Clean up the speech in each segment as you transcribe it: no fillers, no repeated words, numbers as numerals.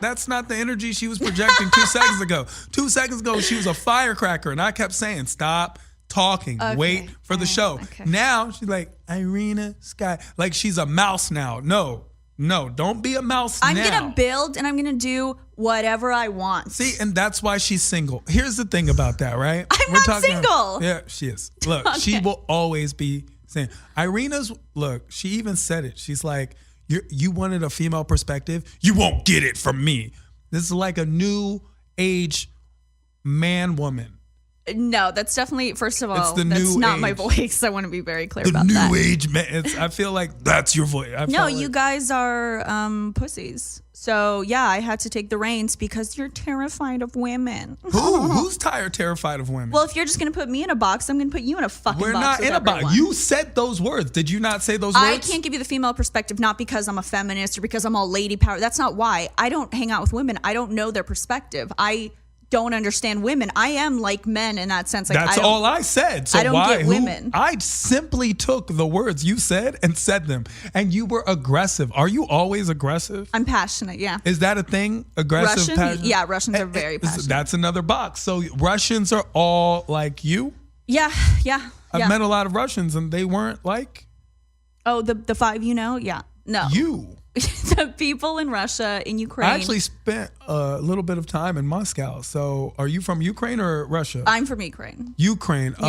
That's not the energy she was projecting 2 seconds ago. 2 seconds ago, she was a firecracker, and I kept saying, stop talking. Okay. Wait for the show. Okay. Now she's like, Irina Skaya. Like she's a mouse now. No, don't be a mouse I'm now. going to build and I'm going to do whatever I want. See, and that's why she's single. Here's the thing about that, right? I'm not single. Yeah, she is. Look, Okay. she will always be saying, look, she even said it. She's like, you wanted a female perspective. You won't get it from me. This is like a new age man-woman. No, that's definitely, first of all, It's the that's new not my age. voice. I want to be very clear The about new that. age man. I feel like that's your voice. No, you guys are pussies. So, yeah, I had to take the reins because you're terrified of women. Who's terrified of women? Well, if you're just going to put me in a box, I'm going to put you in a fucking We're box. not with in a box. everyone. You said those words. Did you not say those I words? can't give you the female perspective, not because I'm a feminist or because I'm all lady power. That's not why. I don't hang out with women. I don't know their perspective. I don't understand women. I am like men in that sense. Like, That's all I said. So I don't why? get women. I simply took the words you said and said them. And you were aggressive. Are you always aggressive? I'm passionate, yeah. Is that a thing? Aggressive, Russian? passionate? Yeah, Russians are very passionate. That's another box. So Russians are all like you? Yeah. I've met a lot of Russians and they weren't like Oh, the five you know? Yeah. No. you. The people in Russia, in Ukraine. I actually spent a little bit of time in Moscow. So are you from Ukraine or Russia? I'm from Ukraine. Ukraine. Yeah.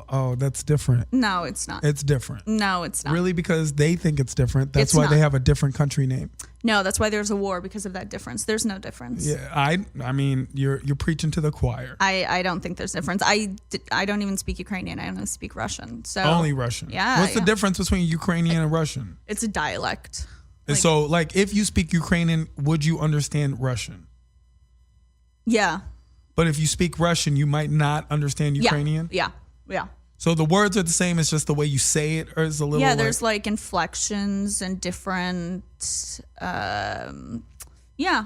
Oh, that's different. No, it's not. It's different. No, it's not. Really, because they think it's different. That's It's why not. they have a different country name. No, that's why there's a war, because of that difference. There's no difference. Yeah, I mean, you're preaching to the choir. I don't think there's a difference. I don't even speak Ukrainian. I only speak Russian. So Only Russian. Yeah. What's the difference between Ukrainian and Russian? It's a dialect. And so, like, if you speak Ukrainian, would you understand Russian? Yeah. But if you speak Russian, you might not understand Ukrainian? Yeah. So the words are the same, it's just the way you say it, or is a little Yeah, there's like inflections and different yeah,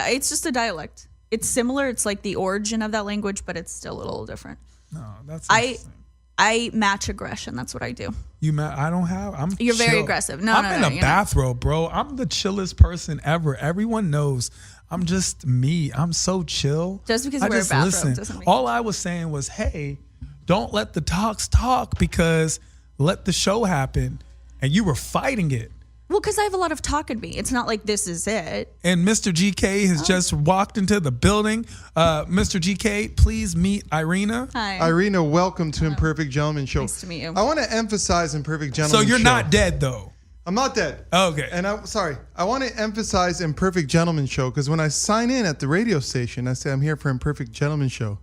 it's just a dialect. It's similar, it's like the origin of that language, but it's still a little different. No, that's interesting. I match aggression. That's what I do. I don't have. You're very chill. aggressive. No, I'm no, in no, a you're bathrobe, bro. I'm the chillest person ever. Everyone knows I'm just me. I'm so chill. Just because I you wear a just bathrobe listen. doesn't mean. All I was saying was, hey, don't let the talks talk, because let the show happen. And you were fighting it. Well, because I have a lot of talk in me. It's not like this is it. And Mr. GK has just walked into the building. Mr. GK, please meet Irina. Hi. Irina, welcome to Imperfect Gentleman Show. Nice to meet you. I want to emphasize Imperfect So Gentleman Show. you're not dead, though. I'm not dead. Okay. And I want to emphasize Imperfect Gentleman Show, because when I sign in at the radio station, I say I'm here for Imperfect Gentleman Show.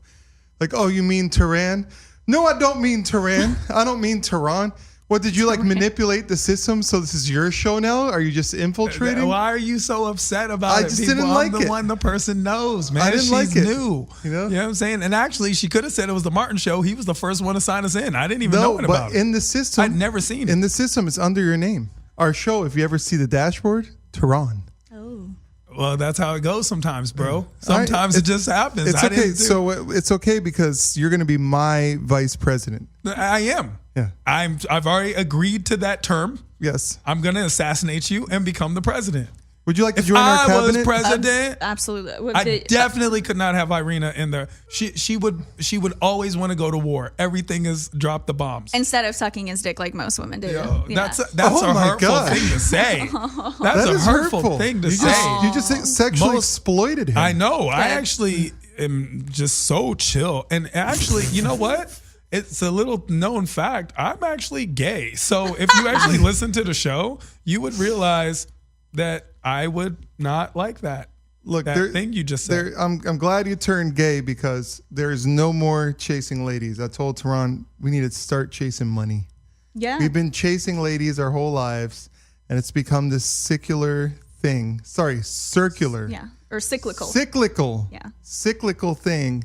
Like, oh, you mean Tehran? No, I don't mean Tehran. I don't mean Tehran. What, did you like manipulate the system so this is your show now? Are you just infiltrating? Why are you so upset about it? I just didn't like I'm the it. one the person knows, man. I didn't She's like it. new. You know? what I'm saying? And actually, she could have said it was the Martin show. He was the first one to sign us in. I didn't even know it about but it. in the system, I'd never seen it. In the system, it's under your name. Our show, if you ever see the dashboard, Tehran. Oh. Well, that's how it goes sometimes, bro. All right. Sometimes it just happens. It's I okay. didn't do- So it's okay, because you're going to be my vice president. I am. Yeah. I've already agreed to that term. Yes. I'm going to assassinate you and become the president. Would you like to If join our I cabinet? was president, Absolutely. I definitely could not have Irina in there. She would always want to go to war. Everything is drop the bombs. Instead of sucking his dick like most women do. Yo, Yeah. that's Oh a my hurtful God. thing to say. That's That a is hurtful thing to you say. you just sexually Most- exploited him. I know. I Okay. actually am just so chill. And actually, you know what? It's a little known fact. I'm actually gay. So if you actually listen to the show, you would realize that I would not like that. Look, That thing you just said. I'm glad you turned gay, because there is no more chasing ladies. I told Tehran we need to start chasing money. Yeah. We've been chasing ladies our whole lives, and it's become this circular thing. Sorry, circular. Yeah. Or cyclical. Cyclical. Yeah. Cyclical thing,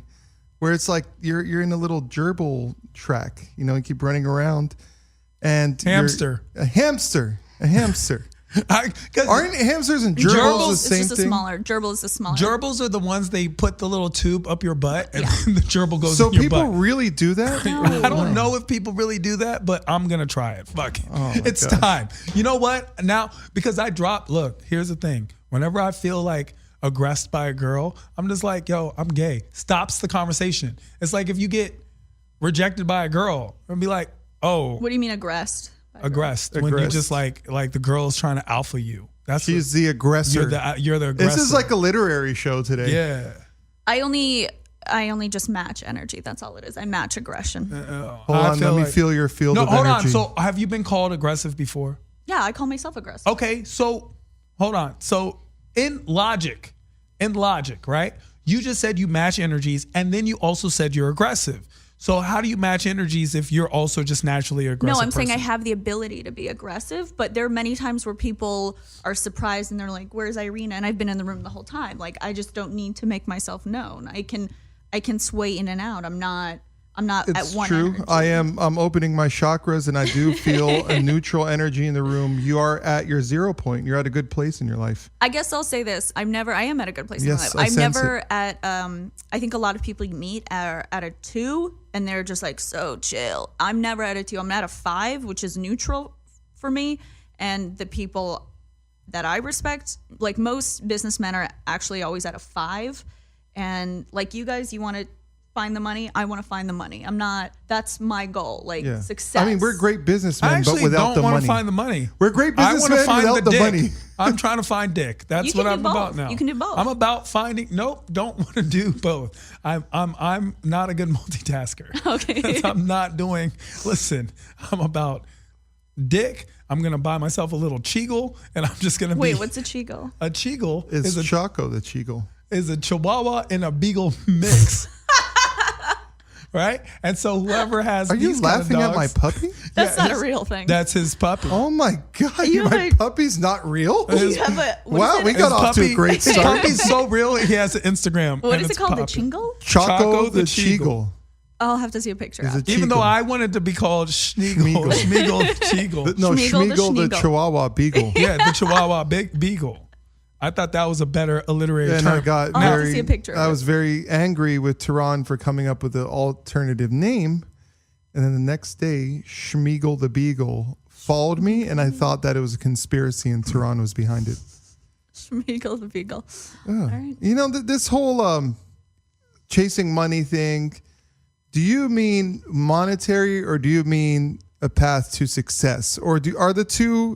where it's like you're in a little gerbil track. You know, you keep running around, and Hamster. A hamster. Aren't hamsters and gerbils the It's same just a thing? gerbil is the smaller. Gerbils are the ones they put the little tube up your butt and then the gerbil goes So in your people butt. really do that? I don't know if people really do that, but I'm going to try it. Fuck it. Oh my It's gosh. time. You know what? Now, because look, here's the thing. Whenever I feel like aggressed by a girl, I'm just like, yo, I'm gay. Stops the conversation. It's like if you get rejected by a girl and be like, oh, What do you mean aggressed? aggressed. When you Aggressed. just like the girl's trying to alpha you. That's She's the aggressor. you're the aggressor. This is like a literary show today. yeah. I only just match energy. That's all it is. I match aggression. Hold on, let me feel your field No, of hold energy. on. So have you been called aggressive before? Yeah, I call myself aggressive. Okay, so hold on. So in logic, right? You just said you match energies, and then you also said you're aggressive. So how do you match energies if you're also just naturally aggressive? No, I'm saying I person? have the ability to be aggressive, but there are many times where people are surprised and they're like, "Where's Irina?" And I've been in the room the whole time. Like I just don't need to make myself known. I can sway in and out. I'm not It's at one true. energy. I'm opening my chakras and I do feel a neutral energy in the room. You are at your 0 point. You're at a good place in your life. I guess I'll say this. I am at a good place Yes, in my I life. I'm sense never at I think a lot of people you meet are at a 2 and they're just like so chill. I'm never at a 2. I'm at a 5, which is neutral for me. And the people that I respect, like most businessmen are actually always at a 5. And like you guys, you want to find the money. I want to find the money. That's my goal. Like Yeah. success. I mean, we're great I businessmen, actually but without don't the want money. to find the money. We're great I want to businessmen find without the dick. money. I'm trying to find dick. That's You what can I'm do about both. now. You can do both. I'm about finding. Nope, don't want to do both. I'm not a good multitasker. Okay. I'm not doing. Listen, I'm about dick. I'm gonna buy myself a little cheagle, and I'm just gonna Wait, be what's a chigo? a cheagle. It's is a Choco, the Cheagle. is a Chihuahua and a Beagle mix. Right? And so whoever has Are you these kind of laughing at my dogs- puppy? That's Yeah, not a his- real thing. That's his puppy. Oh my God, You my have a- puppy's not real? You have a what Wow, is we it? got off to a great His start. puppy's so real. He has an Instagram. What and is it it's called? popping. The chingle? Choco, the Cheagle. Cheagle. I'll have to see a picture. Is After. it Even though Cheagle. I wanted to be called Schneagle, Schmeagle. Schmeagle, Cheagle. No, Schmeagle the Schmeagle, the Schneagle. Chihuahua Beagle. Yeah, the Chihuahua Beagle. I thought that was a better alliterated And term. I got I'll have to very, see a picture of I it. was very angry with Tehran for coming up with an alternative name. And then the next day, Schmeagle the Beagle followed me, and I thought that it was a conspiracy and Tehran was behind it. Schmeagle the beagle. All right. You know, this whole chasing money thing, do you mean monetary or do you mean a path to success? Or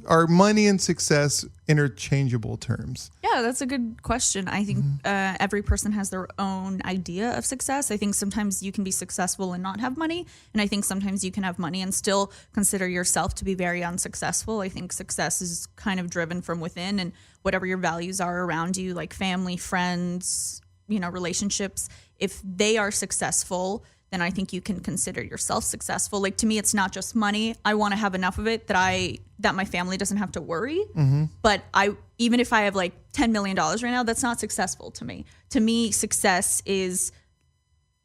are money and success interchangeable terms? Yeah, that's a good question. I think every person has their own idea of success. I think sometimes you can be successful and not have money. And I think sometimes you can have money and still consider yourself to be very unsuccessful. I think success is kind of driven from within, and whatever your values are around you, like family, friends, relationships, if they are successful, then I think you can consider yourself successful. Like to me, it's not just money. I want to have enough of it that my family doesn't have to worry. But even if I have like $10 million right now, that's not successful to me. To me, success is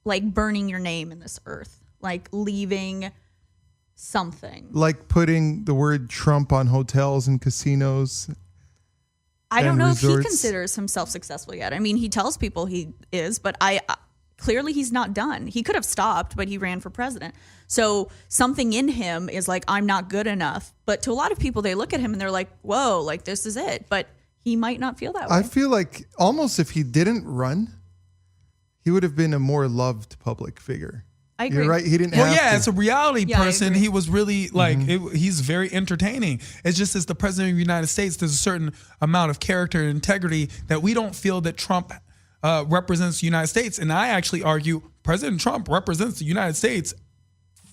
like burning your name in this earth, like leaving something. Like putting the word Trump on hotels and casinos. I don't and know if he resorts. considers himself successful yet. I mean, he tells people he is, but clearly he's not done. He could have stopped, but he ran for president. So something in him is like, I'm not good enough. But to a lot of people, they look at him and they're like, whoa, like this is it. But he might not feel that way. I feel like almost if he didn't run, he would have been a more loved public figure. I agree. You're right. He didn't Well, have yeah, to. as a reality Yeah, I person, agree. he was really like, he's very entertaining. It's just as the president of the United States, there's a certain amount of character and integrity that we don't feel that Trump represents the United States. And I actually argue President Trump represents the United States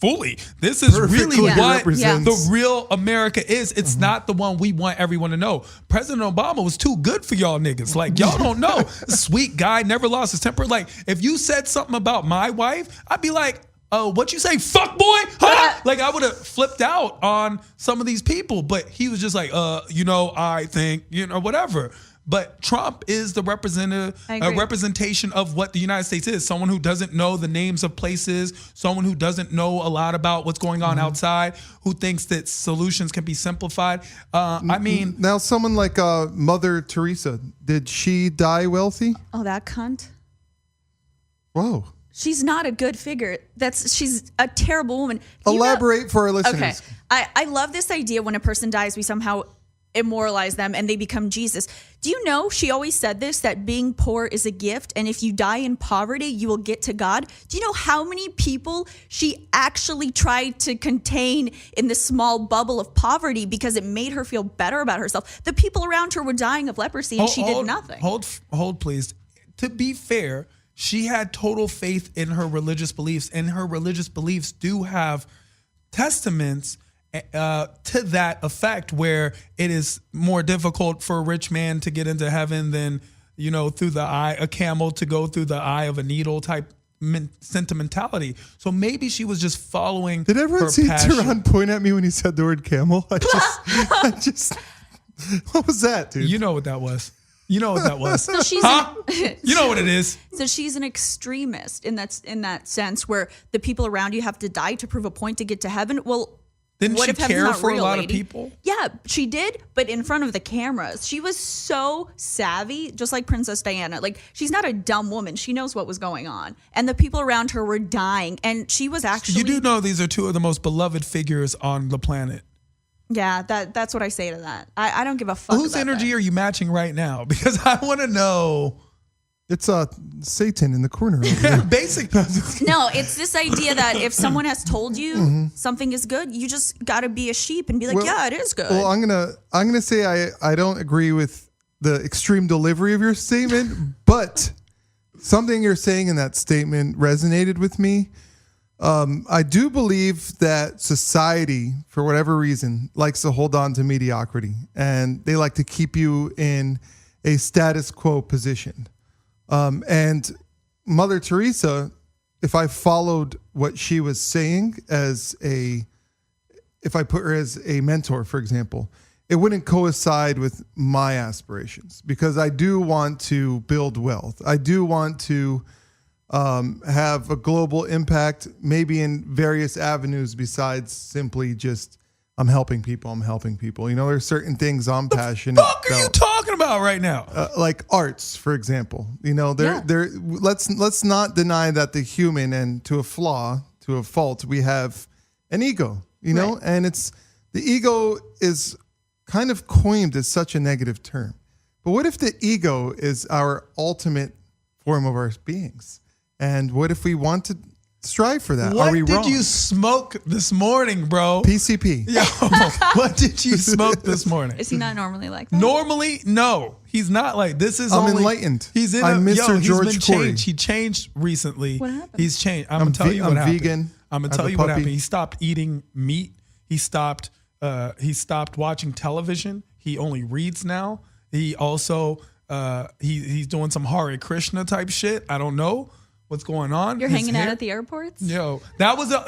fully. This is Perfectly really what represents. the real America is. It's not the one we want everyone to know. President Obama was too good for y'all niggas. Like, y'all don't know. Sweet guy, never lost his temper. Like, if you said something about my wife, I'd be like, oh, what you say, fuck boy? Huh? Like, I would have flipped out on some of these people. But he was just like, I think, whatever. But Trump is the representation of what the United States is. Someone who doesn't know the names of places, someone who doesn't know a lot about what's going on outside, who thinks that solutions can be simplified. I mean, now someone like Mother Teresa, did she die wealthy? Oh, that cunt. Whoa. She's not a good figure. She's a terrible woman. Elaborate for our listeners. Okay. I love this idea when a person dies, we somehow immortalize them and they become Jesus. Do you know she always said this, that being poor is a gift, and if you die in poverty, you will get to God? Do you know how many people she actually tried to contain in this small bubble of poverty because it made her feel better about herself? The people around her were dying of leprosy and she did nothing. Hold, please. To be fair, she had total faith in her religious beliefs, and her religious beliefs do have testaments to that effect, where it is more difficult for a rich man to get into heaven than, through the eye, a camel to go through the eye of a needle type sentimentality. So maybe she was just following. Did everyone see Tehran point at me when he said the word camel? I just, what was that, dude? You know what that was. You know what that was. So she's you know what it is. So she's an extremist in that sense, where the people around you have to die to prove a point to get to heaven. Well, didn't what she if heaven's care not for real, a lot lady? of people? Yeah, she did, but in front of the cameras. She was so savvy, just like Princess Diana. Like, she's not a dumb woman. She knows what was going on. And the people around her were dying. And she was actually... You do know these are two of the most beloved figures on the planet. Yeah, that's what I say to that. I don't give a fuck. Whose energy are you matching right now? Because I want to know. It's Satan in the corner over there. Basically. No, it's this idea that if someone has told you something is good, you just got to be a sheep and be like, yeah, it is good. Well, I'm gonna say I don't agree with the extreme delivery of your statement, but something you're saying in that statement resonated with me. I do believe that society, for whatever reason, likes to hold on to mediocrity, and they like to keep you in a status quo position. And Mother Teresa, if I followed what she was saying if I put her as a mentor, for example, it wouldn't coincide with my aspirations, because I do want to build wealth. I do want to have a global impact, maybe in various avenues besides simply just I'm helping people. There's certain things I'm passionate about. What are you talking about right now? Like arts, for example. Let's not deny that the human, and to a fault, we have an ego, Right. and the ego is kind of coined as such a negative term. But what if the ego is our ultimate form of our beings? And what if we want to strive for that? What Are we wrong? did you smoke this morning, bro? PCP. Yo, what did you smoke this morning? Is he not normally like that? Normally, no. He's not like this. I'm enlightened. He's in I'm Mr. He's George been Corey. changed. He changed recently. What happened? He's changed. I'm gonna tell you what happened. Vegan. I'm gonna I have tell a you what puppy. happened. He stopped eating meat. He stopped watching television. He only reads now. He also he's doing some Hare Krishna type shit. I don't know what's going on. You're hanging out at the airports? Yo,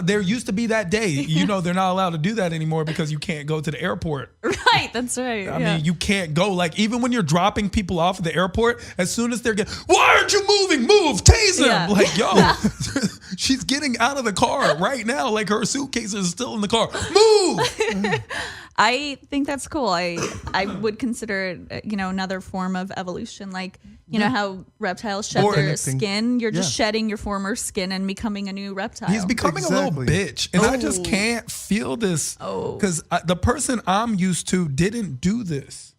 there used to be that day. They're not allowed to do that anymore because you can't go to the airport. Right, that's right. I mean, you can't go. Like, even when you're dropping people off at the airport, as soon as they're getting, why aren't you moving? Move, tase them. Yeah. Like, yo, she's getting out of the car right now. Like, her suitcases are still in the car. Move. I think that's cool. I would consider it, another form of evolution. Like, how reptiles shed Or their connecting. skin. You're just Yeah. shedding your former skin and becoming a new reptile. He's becoming a little bitch. And I just can't feel this. Because the person I'm used to didn't do this.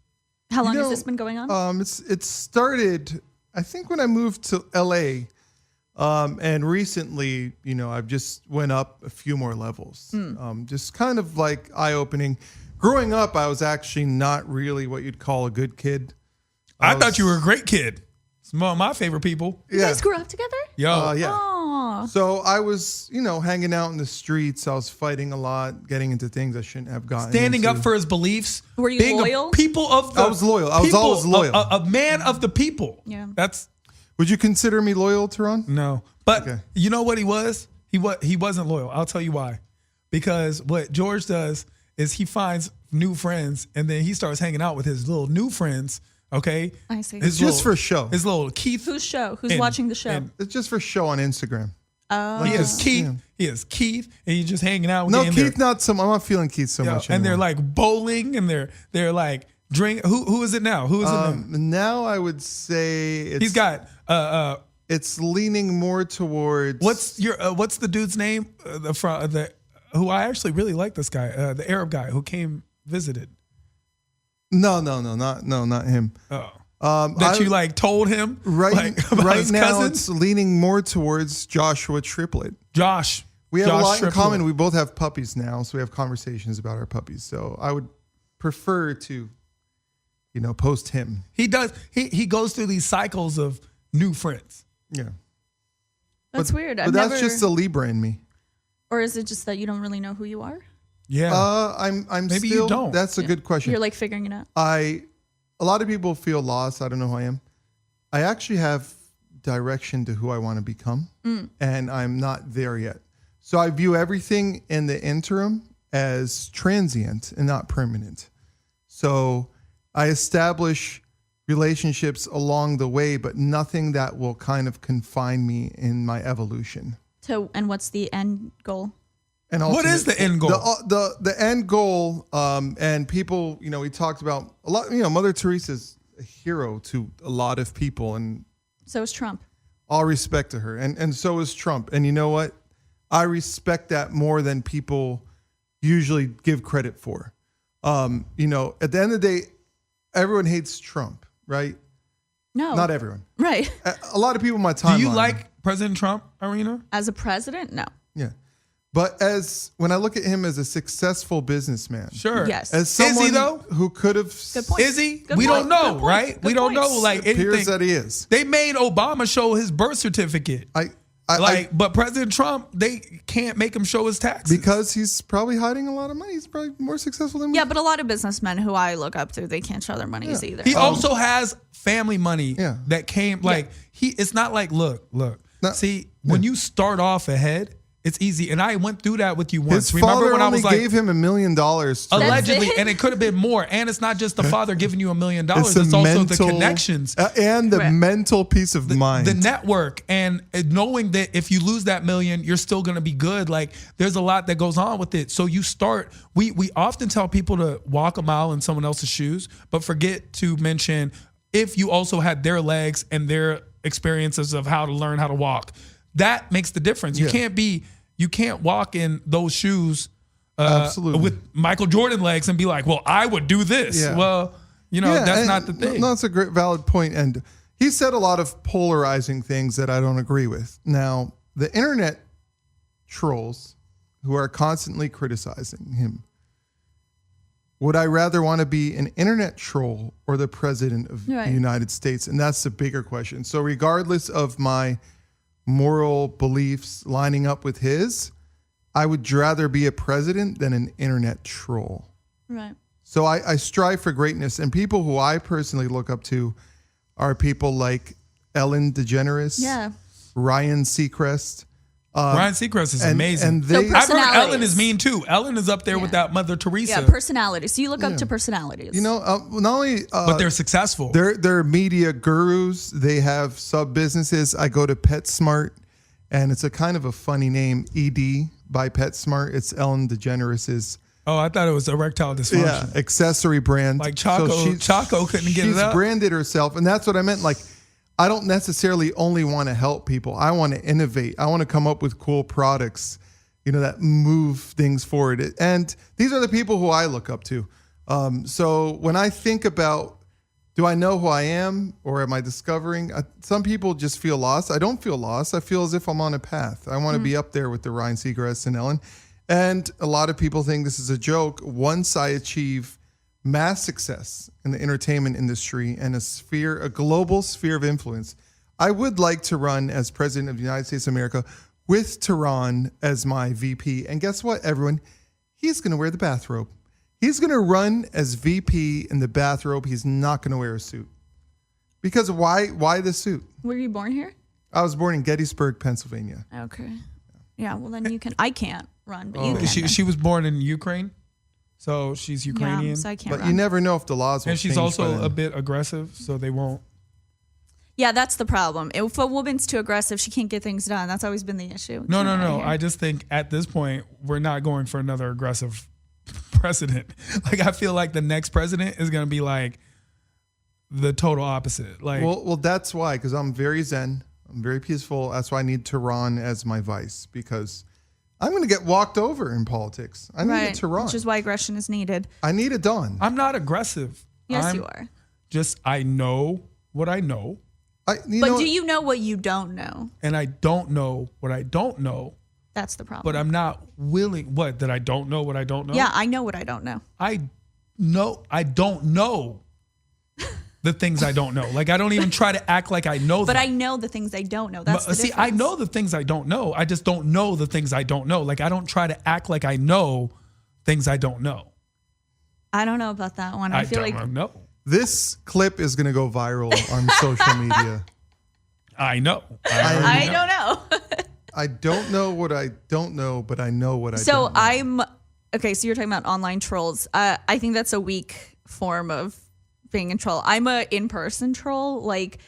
How long has this been going on? It started, I think, when I moved to LA. And recently, I've just went up a few more levels. Just kind of like eye-opening. Growing up, I was actually not really what you'd call a good kid. I thought you were a great kid. It's one of my favorite people. You guys grew up together? Yo. Yeah. Aw. So I was, hanging out in the streets. I was fighting a lot, getting into things I shouldn't have gotten Standing into. up for his beliefs. Were you being loyal? I was loyal. I was always loyal. A man of the people. Yeah. That's Would you consider me loyal, Tehran? no. But Okay. you know what he was? He wasn't loyal. I'll tell you why. Because what George does is he finds new friends, and then he starts hanging out with his little new friends Okay, I see. It's just for show. His little Keith. Whose show? Who's and- watching the show? and It's just for show on Instagram. he is Keith. yeah. He is Keith, and he's just hanging out with No, you, and Keith, they're- I'm not feeling Keith so much. and they're anymore. like bowling, and they're like drink. Who is it now? Who is it now? Now I would say He's got it's leaning more towards what's the dude's name? Who I actually really like this guy, the Arab guy who came visited. no, not him. Oh, that you like told him Right, like, about right his now cousin? it's leaning more towards Joshua Triplet. Josh. We have Josh a lot in Triplet. common. We both have puppies now, so we have conversations about our puppies. So I would prefer to, post him. He does. He goes through these cycles of new friends. Yeah, That's weird. but that's just the Libra in me. Or is it just that you don't really know who you are? Yeah. I'm Maybe still, you don't. That's a good question. You're like figuring it out. A lot of people feel lost. I don't know who I am. I actually have direction to who I want to become, and I'm not there yet. So I view everything in the interim as transient and not permanent. So I establish relationships along the way, but nothing that will kind of confine me in my evolution. And what's the end goal? And What is the end goal? The end goal, and people, we talked about a lot. Mother Teresa's a hero to a lot of people, and So is Trump. all respect to her, and so is Trump. And you know what? I respect that more than people usually give credit for. At the end of the day, everyone hates Trump, right? No. Not everyone. Right. A lot of people in my timeline. Do you like President Trump, Irina? As a president? No. Yeah. But when I look at him as a successful businessman, Sure. Yes. as someone Is he though? who could have, Good point. Is he? Good We point. don't know, Good point. right? Good We don't know points. like appears anything. that he is. They made Obama show his birth certificate. But President Trump, they can't make him show his taxes. Because he's probably hiding a lot of money. He's probably more successful than me. Yeah, but a lot of businessmen who I look up to, they can't show their monies either. He also has family money Yeah. that came it's not like look. No. When you start off ahead, it's easy. And I went through that with you once. His Remember father when I only was like gave him $1 million. allegedly, it? and it could have been more. And it's not just the father giving you $1 million. It's the also the connections. and the Right. mental peace of mind. The network and knowing that if you lose that $1 million, you're still going to be good. Like there's a lot that goes on with it. So you start, we often tell people to walk a mile in someone else's shoes, but forget to mention if you also had their legs and their experiences of how to learn how to walk. That makes the difference. You can't walk in those shoes Absolutely. with Michael Jordan legs and be like, well, I would do this. Yeah. Well, that's not the thing. No, that's a great valid point. And he said a lot of polarizing things that I don't agree with. Now, the internet trolls who are constantly criticizing him, would I rather want to be an internet troll or the president of Right. the United States? And that's the bigger question. So regardless of my moral beliefs lining up with his, I would rather be a president than an internet troll. Right. So I strive for greatness, and people who I personally look up to are people like Ellen DeGeneres, Yeah. Ryan Seacrest. Ryan Seacrest is and- amazing. and they- So I've heard personalities. Ellen is mean too. Ellen is up there with Yeah. that Mother Teresa. Yeah, personalities. So you look up to personalities. Not only but they're successful. they're media gurus. They have sub businesses. I go to PetSmart, and it's a kind of a funny name, ED by PetSmart. It's Ellen DeGeneres's I thought it was erectile dysfunction. accessory brand. Like Choco couldn't get it She's up. branded herself, and that's what I meant. Like, I don't necessarily only want to help people. I want to innovate. I want to come up with cool products, that move things forward. And these are the people who I look up to. So when I think about, do I know who I am or am I discovering? Some people just feel lost. I don't feel lost. I feel as if I'm on a path. I want to be up there with the Ryan Seacrest and Ellen. And a lot of people think this is a joke. Once I achieve mass success in the entertainment industry and a global sphere of influence, I would like to run as president of the United States of America with Tehran as my VP. And guess what, everyone? He's going to wear the bathrobe. He's going to run as VP in the bathrobe. He's not going to wear a suit. Because why the suit? Were you born here? I was born in Gettysburg, Pennsylvania. Okay. Yeah, well then you can. I can't run, but you can. She was born in Ukraine. So she's Ukrainian. Yeah, so I can't But run. you never know if the laws will And she's change by also then. a bit aggressive, so they won't. Yeah, that's the problem. If a woman's too aggressive, she can't get things done. That's always been the issue. No. Get outta here. I just think at this point, we're not going for another aggressive president. Like, I feel like the next president is going to be like the total opposite. Like, Well, that's why, because I'm very zen. I'm very peaceful. That's why I need Tehran as my vice, because I'm going to get walked over in politics. I need Right, a Tehran. which is why aggression is needed. I need a Dawn. I'm not aggressive. Yes, you are. Just, I know what I know, But do you know what you don't know? and I don't know what I don't know, That's the problem. but I'm not willing. What? That I don't know what I don't know? Yeah, I know what I don't know. I don't know the things I don't know. Like, I don't even try to act like I know But them. I know the things I don't know. That's the See, difference. I know the things I don't know. I just don't know the things I don't know. Like, I don't try to act like I know things I don't know. I don't know about that one. I feel like don't know. This clip is going to go viral on social media. I know. I don't know. I don't know what I don't know, but I know what I So don't know. I'm okay. So you're talking about online trolls. I think that's a weak form of being a troll. I'm a in-person troll. Like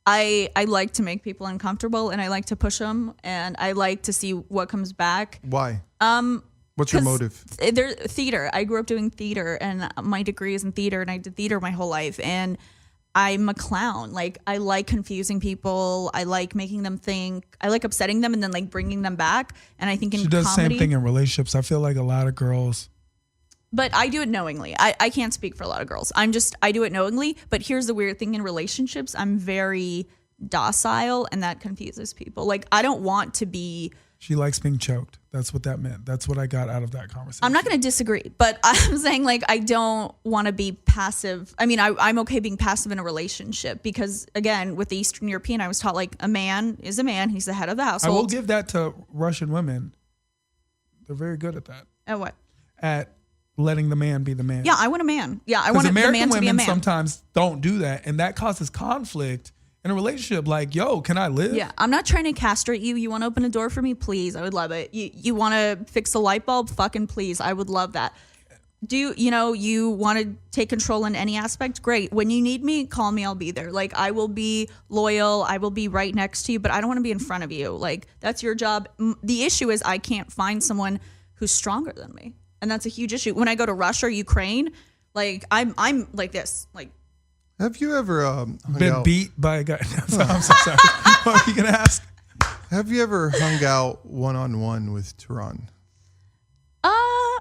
I like to make people uncomfortable, and I like to push them, and I like to see what comes back. Why? What's your 'Cause motive? There's theater. I grew up doing theater, and my degree is in theater, and I did theater my whole life. And I'm a clown. Like, I like confusing people. I like making them think. I like upsetting them and then like bringing them back. And I think in She does the comedy, same thing in relationships. I feel like a lot of girls. but I do it knowingly. I can't speak for a lot of girls. I do it knowingly. But here's the weird thing in relationships. I'm very docile, and that confuses people. Like, I don't want to be. She likes being choked. That's what that meant. That's what I got out of that conversation. I'm not going to disagree, but I'm saying, like, I don't want to be passive. I mean, I'm okay being passive in a relationship because, again, with the Eastern European, I was taught, like, a man is a man. He's the head of the I household. will give that to Russian women. They're very good at that. At what? At letting the man be the man. Yeah, I want a man. Yeah, I Because want the American man to be a women man. sometimes don't do that, and that causes conflict in a relationship. Like, yo, can I live? Yeah, I'm not trying to castrate you. You want to open a door for me? Please. I would love it. You want to fix a light bulb? Fucking please. I would love that. You want to take control in any aspect? Great. When you need me, call me. I'll be there. Like, I will be loyal. I will be right next to you, but I don't want to be in front of you. Like, that's your job. The issue is I can't find someone who's stronger than me. And that's a huge issue. When I go to Russia or Ukraine, like, I'm like this. Like, Have you ever hung Been out? beat by a guy. I'm so sorry. What are you gonna ask? Have you ever hung out one-on-one with Tehran?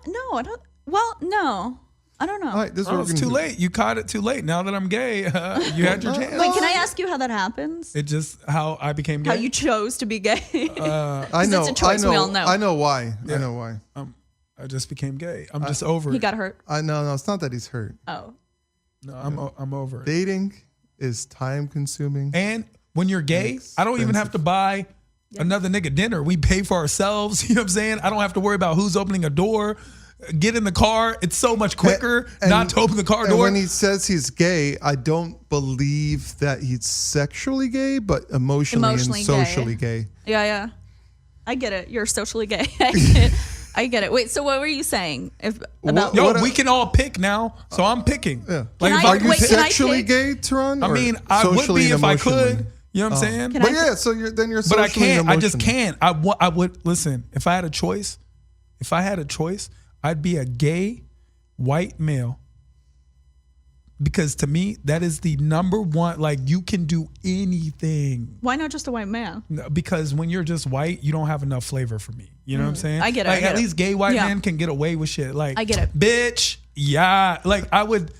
no, I don't. Well, no, I don't know. All right, this is what Oh, we're it's gonna too do. late. You caught it too late. Now that I'm gay, you had your chance. Wait, can I ask you how that happens? It just how I became gay. How you chose to be gay? I know. it's a choice I know. we all know. I know why. I know why. I just became gay. I'm just over He it. got hurt. I know. No, it's not that he's hurt. Oh, No, I'm over it. Dating is time-consuming. And when you're gay, I don't even have to buy another nigga dinner. We pay for ourselves. You know what I'm saying? I don't have to worry about who's opening a door. Get in the car. It's so much quicker not to open the car And door. when he says he's gay, I don't believe that he's sexually gay, but emotionally and Emotionally gay. socially gay. yeah. I get it. You're socially gay. I get it. Wait, so what were you saying about? Yo, What we can all pick now. So I'm picking. Yeah. Like, Can if I- Are you wait, can I sexually pick? gay, Tehran? I or mean, I would socially be and if I emotionally? could. You know what I'm saying? Can But I- yeah, so you're But I socially can't. and I just emotionally. can't. I would listen. If I had a choice, I'd be a gay white male. Because to me, that is the number one. Like, you can do anything. Why not just a white man? No, because when you're just white, you don't have enough flavor for me. You know what I'm saying? I get it, I Like, get at it. least gay white Yeah. men can get away with shit. Like, I get it. Bitch, yeah. Like, I would.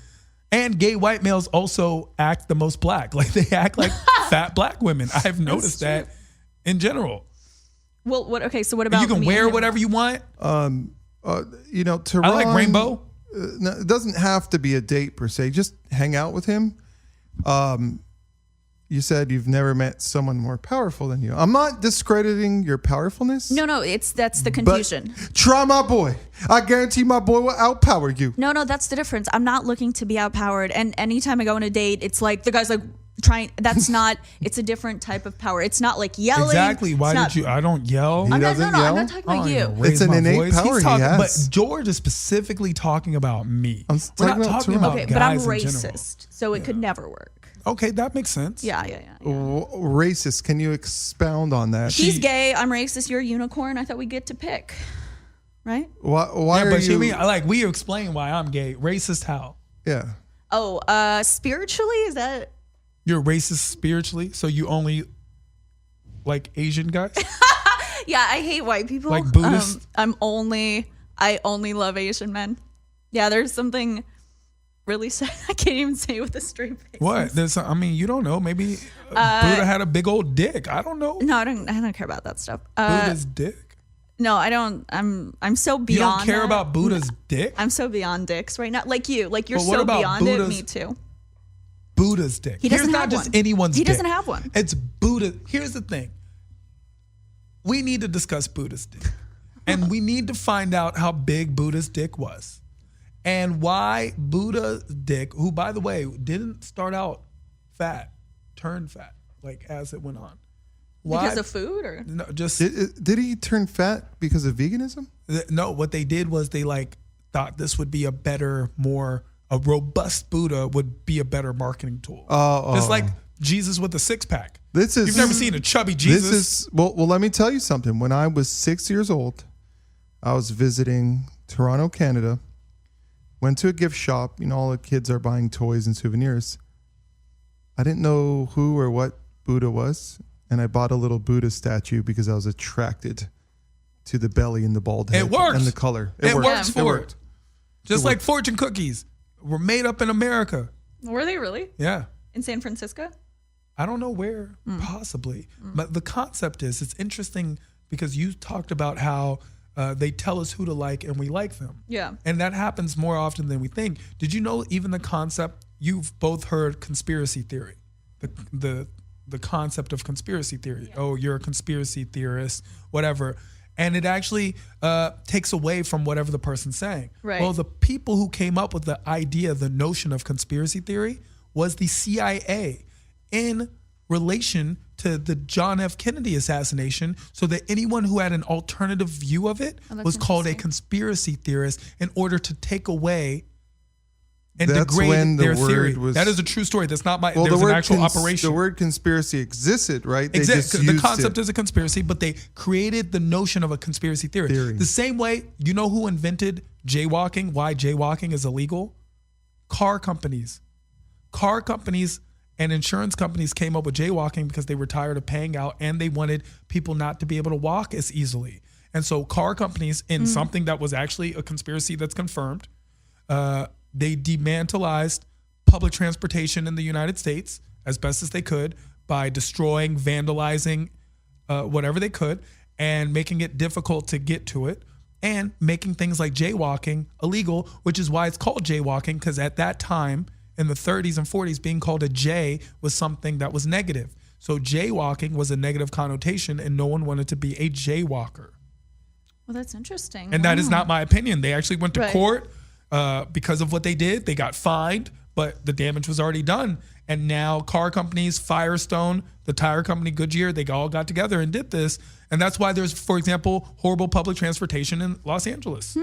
And gay white males also act the most black. Like, they act like fat black women. I've noticed that in general. Well, what? Okay, so what about You can me wear and him? whatever you want. Tehran, I like rainbow. No, it doesn't have to be a date per se. Just hang out with him. You said you've never met someone more powerful than you. I'm not discrediting your powerfulness. No, that's the confusion. But try my boy. I guarantee my boy will outpower you. No, that's the difference. I'm not looking to be outpowered. And anytime I go on a date, it's like the guy's like trying. That's not. It's a different type of power. It's not like yelling. Exactly. Why It's not- did you? I don't yell. He I'm not, doesn't no, I'm yell? not talking I about don't you. even raise It's an my innate voice. power He's he talking, has. But George is specifically talking about me. I'm We're talking not about talking Toronto. about Okay, but I'm guys in general. racist, so it could never work. Okay, that makes sense. Yeah. Racist. Can you expound on that? He's gay. I'm racist. You're a unicorn. I thought we get to pick, right? Why Yeah, are but you? like we explain why I'm gay. Racist how? Yeah. Oh, spiritually, is that? You're racist spiritually, so you only like Asian guys? Yeah, I hate white people. Like Buddhist? I only love Asian men. Yeah, there's something really sad. I can't even say it with a straight face. What? You don't know. Maybe Buddha had a big old dick. I don't know. No, I don't care about that stuff. Buddha's dick? No, I don't. I'm so beyond. You don't care that. about Buddha's dick? I'm so beyond dicks right now. Like you. Like you're But what so about beyond it. Buddha's- Me too. Buddha's dick. He doesn't Here's not have just one. anyone's He dick. doesn't have one. It's Buddha. Here's the thing. We need to discuss Buddha's dick. And we need to find out how big Buddha's dick was. And why Buddha's dick, who by the way didn't start out fat, turned fat, like as it went on. Why? Because of food, or No, just Did he turn fat because of veganism? no. What they did was they like thought this would be a better, a robust Buddha would be a better marketing tool. Just like Jesus with a six pack. You've never seen a chubby Jesus. This is well. Let me tell you something. When I was 6 years old, I was visiting Toronto, Canada. Went to a gift shop. You know, all the kids are buying toys and souvenirs. I didn't know who or what Buddha was, and I bought a little Buddha statue because I was attracted to the belly and the bald head. It works. And the color. It works It for worked. it. Just like fortune cookies were made up in America. were they really Yeah. in San Francisco? I don't know where, possibly. But the concept is, it's interesting because you talked about how they tell us who to like and we like them. Yeah. And that happens more often than we think. Did you know even the concept, you've both heard conspiracy theory, the concept of conspiracy theory. Yeah. Oh, you're a conspiracy theorist, whatever. And it actually takes away from whatever the person's saying. Right. Well, the people who came up with the idea, the notion of conspiracy theory was the CIA in relation to the John F. Kennedy assassination, so that anyone who had an alternative view of it was called a conspiracy theorist in order to take away and That's when degrade the their word theory. was- That is a true story. That's not my. Well, there's the an word actual operation. The word conspiracy existed, right? They just The used concept it. is a conspiracy, but they created the notion of a conspiracy theory. The same way, you know who invented jaywalking? Why jaywalking is illegal? Car companies. Car companies and insurance companies came up with jaywalking because they were tired of paying out and they wanted people not to be able to walk as easily. And so car companies, in something that was actually a conspiracy that's confirmed, they demantelized public transportation in the United States as best as they could by destroying, vandalizing, whatever they could, and making it difficult to get to it, and making things like jaywalking illegal, which is why it's called jaywalking, because at that time, in the 30s and 40s, being called a jay was something that was negative. So jaywalking was a negative connotation, and no one wanted to be a jaywalker. Well, that's interesting. And that is not my opinion. They actually went to Right. court because of what they did. They got fined, but the damage was already done. And now car companies, Firestone, the tire company, Goodyear, they all got together and did this. And that's why there's, for example, horrible public transportation in Los Angeles.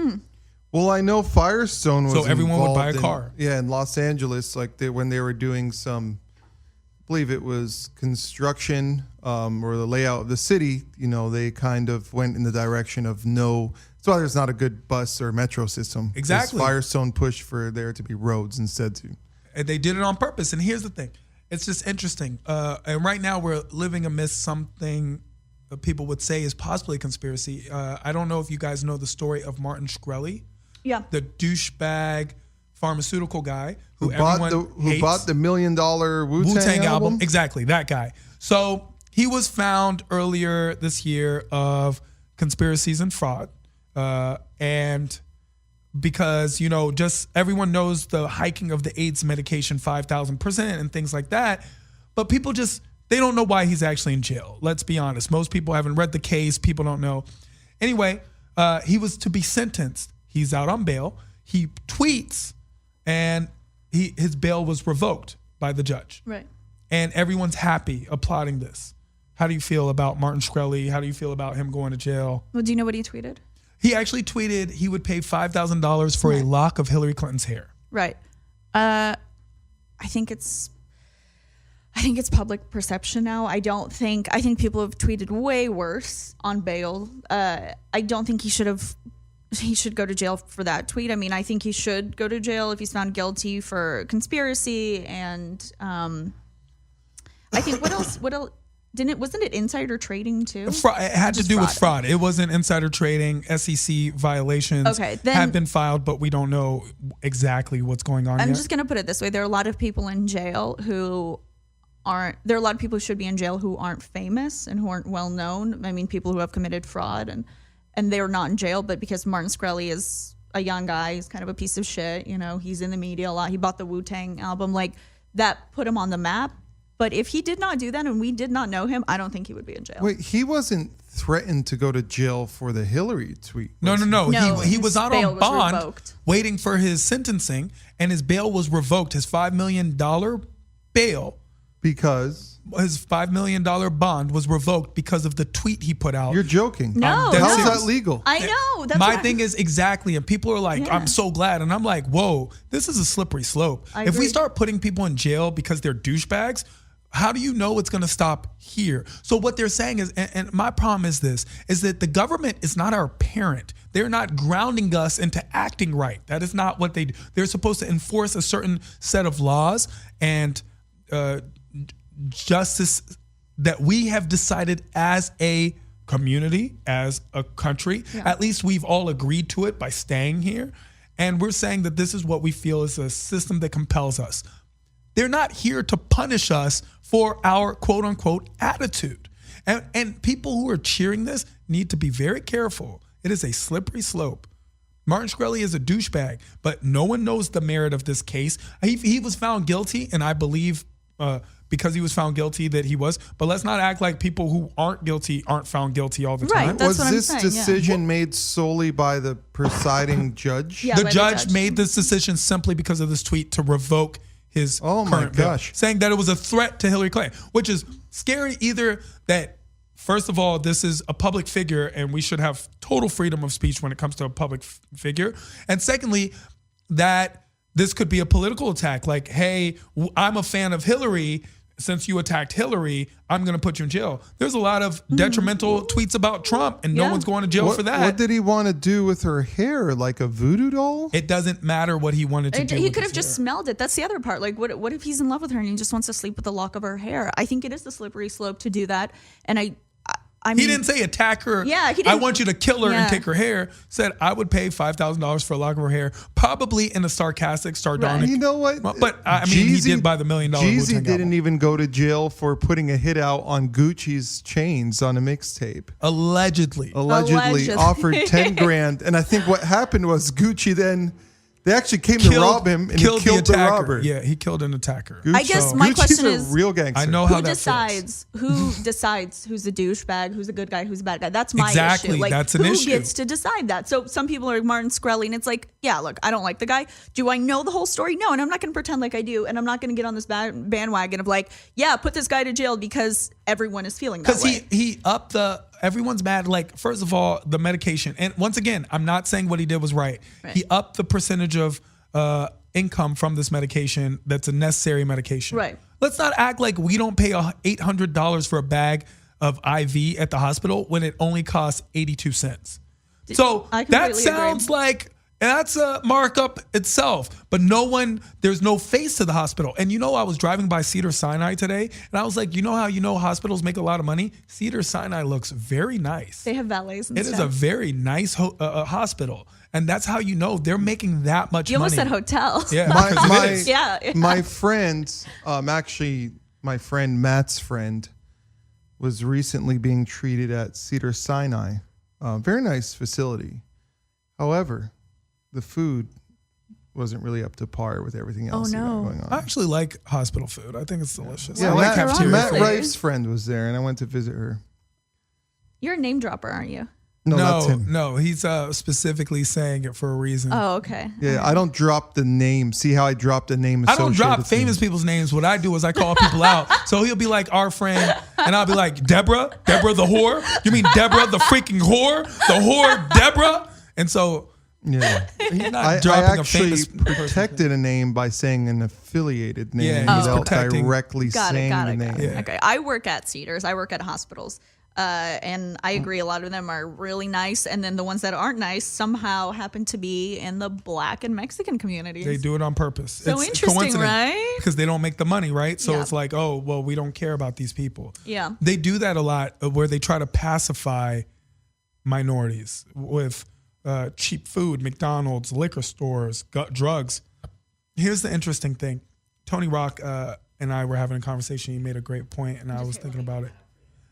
Well, I know Firestone was So everyone would buy a involved car. in Los Angeles, like when they were doing some, I believe it was construction or the layout of the city. You know, they kind of went in the direction of no. That's why there's not a good bus or metro system. 'Cause Exactly. Firestone pushed for there to be roads instead too. And they did it on purpose. And here's the thing. It's just interesting. And right now we're living amidst something that people would say is possibly a conspiracy. I don't know if you guys know the story of Martin Shkreli. Yeah. The douchebag pharmaceutical guy who bought everyone the hates. $1 million Wu-Tang album. Exactly, that guy. So he was found earlier this year of conspiracies and fraud. And because, you know, just everyone knows the hiking of the AIDS medication 5,000% and things like that. But people just, they don't know why he's actually in jail. Let's be honest. Most people haven't read the case. People don't know. Anyway, he was to be sentenced. He's out on bail. He tweets and his bail was revoked by the judge. Right. and everyone's happy applauding this. How do you feel about Martin Shkreli? How do you feel about him going to jail? Well, do you know what he tweeted? He actually tweeted he would pay $5,000 for a lock of Hillary Clinton's hair. Right. I think it's public perception now. I think people have tweeted way worse on bail. I don't think he should go to jail for that tweet. I mean, I think he should go to jail if he's found guilty for conspiracy and I think what else wasn't it insider trading too? It had to do with fraud. It wasn't insider trading. SEC violations have been filed, but we don't know exactly what's going on. I'm just going to put it this way. There are a lot of people in jail who there are a lot of people who should be in jail who aren't famous and who aren't well known. I mean, people who have committed fraud and they're not in jail, but because Martin Shkreli is a young guy, he's kind of a piece of shit. You know, he's in the media a lot. He bought the Wu-Tang album. Like, that put him on the map. But if he did not do that and we did not know him, I don't think he would be in jail. Wait, he wasn't threatened to go to jail for the Hillary tweet. No. He was out on bond revoked. waiting for his sentencing, and his bail was revoked. His $5 million bail. Because? His $5 million bond was revoked because of the tweet he put out. You're joking. No. How's that legal? I know. That's My thing is exactly, and people are like, I'm so glad. And I'm like, whoa, this is a slippery slope. If we start putting people in jail because they're douchebags, how do you know it's going to stop here? So what they're saying is, and my problem is this, is that the government is not our parent. They're not grounding us into acting right. That is not what they do. They're supposed to enforce a certain set of laws and justice that we have decided as a community, as a country. Yeah. At least we've all agreed to it by staying here. And we're saying that this is what we feel is a system that compels us. They're not here to punish us for our quote unquote attitude. And people who are cheering this need to be very careful. It is a slippery slope. Martin Shkreli is a douchebag, but no one knows the merit of this case. He was found guilty, and I believe because he was found guilty that he was. But let's not act like people who aren't guilty aren't found guilty all the time. Right, that's was this decision made solely by the presiding judge? Yeah, the judge made this decision simply because of this tweet to revoke his current bill, saying that it was a threat to Hillary Clinton, which is scary. Either that, first of all, this is a public figure and we should have total freedom of speech when it comes to a public figure. And secondly, that this could be a political attack. Like, hey, I'm a fan of Hillary. Since you attacked Hillary, I'm going to put you in jail. There's a lot of detrimental tweets about Trump, and no one's going to jail for that. What did he want to do with her hair? Like a voodoo doll? It doesn't matter what he wanted to do. He could have just smelled it. That's the other part. Like, what if he's in love with her and he just wants to sleep with the lock of her hair? I think it is the slippery slope to do that. And I mean, he didn't say attack her. Yeah, he didn't. I want you to kill her and take her hair. Said I would pay $5,000 for a lock of her hair, probably in a sarcastic, sardonic. You know what? But I mean, he did buy the $1 million. Jeezy didn't even go to jail for putting a hit out on Gucci's chains on a mixtape. Allegedly offered 10 grand, and I think what happened was Gucci then. They actually came to rob him and he killed the robber. Yeah, he killed an attacker. Gucci, I guess my question is, a real gangster. I know how who decides who's a douchebag, who's a good guy, who's a bad guy? That's my issue. Like, that's an issue. Who gets to decide that? So some people are like Martin Shkreli, and it's like, yeah, look, I don't like the guy. Do I know the whole story? No, and I'm not going to pretend like I do, and I'm not going to get on this bandwagon of like, yeah, put this guy to jail because everyone is feeling that way. Because he upped the. Everyone's mad. Like, first of all, the medication. And once again, I'm not saying what he did was right. He upped the percentage of income from this medication that's a necessary medication. Right. Let's not act like we don't pay $800 for a bag of IV at the hospital when it only costs 82 cents. So that sounds like that's a markup itself, but there's no face to the hospital. And I was driving by Cedars-Sinai today, and I was like, how hospitals make a lot of money? Cedars-Sinai looks very nice. They have valets and stuff. It is a very nice hospital, and that's how they're making that much money. You almost said hotel. Yeah, my friend, actually my friend Matt's friend, was recently being treated at Cedars-Sinai. Very nice facility. However, the food wasn't really up to par with everything else going on. I actually like hospital food. I think it's delicious. Yeah, I like cafeteria Matt food. Rife's friend was there, and I went to visit her. You're a name dropper, aren't you? No, that's him. No, he's specifically saying it for a reason. Oh, okay. Yeah, I don't drop the name. See how I dropped the name? I don't drop associated famous to him. people's names. What I do is I call people out. So he'll be like our friend, and I'll be like, Deborah the whore? You mean Deborah the freaking whore? The whore, Deborah? And so Yeah. he's not I dropping a actually famous protected a name by saying an affiliated name Yeah, he's without protecting- directly saying the name. Yeah. Okay, I work at Cedars. I work at hospitals. And I agree, a lot of them are really nice. And then the ones that aren't nice somehow happen to be in the Black and Mexican communities. They do it on purpose. So It's interesting, coincidence right? Because they don't make the money, right? So Yeah. it's like, oh, well, we don't care about these people. Yeah. They do that a lot where they try to pacify minorities with cheap food, McDonald's, liquor stores, drugs. Here's the interesting thing. Tony Rock and I were having a conversation. He made a great point, and I was thinking about it.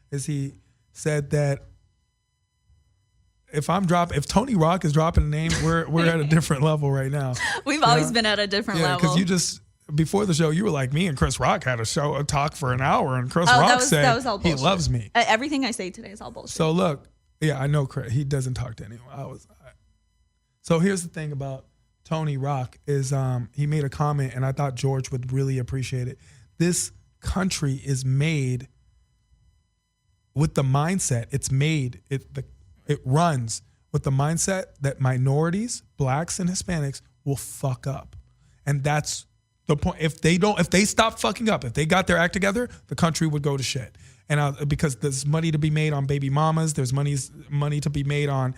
Is he said that if Tony Rock is dropping a name, we're at a different level right now. We've always been at a different level. because you just before the show you were like, me and Chris Rock had a talk for an hour, and Chris Rock that said was all he bullshit. loves me. Everything I say today is all bullshit. So look, yeah, I know Chris. He doesn't talk to anyone. So here's the thing about Tony Rock is he made a comment, and I thought George would really appreciate it. This country is made with the mindset. It runs with the mindset that minorities, blacks and Hispanics will fuck up. And that's the point. If they stop fucking up, if they got their act together, the country would go to shit. And because there's money to be made on baby mamas, there's money to be made on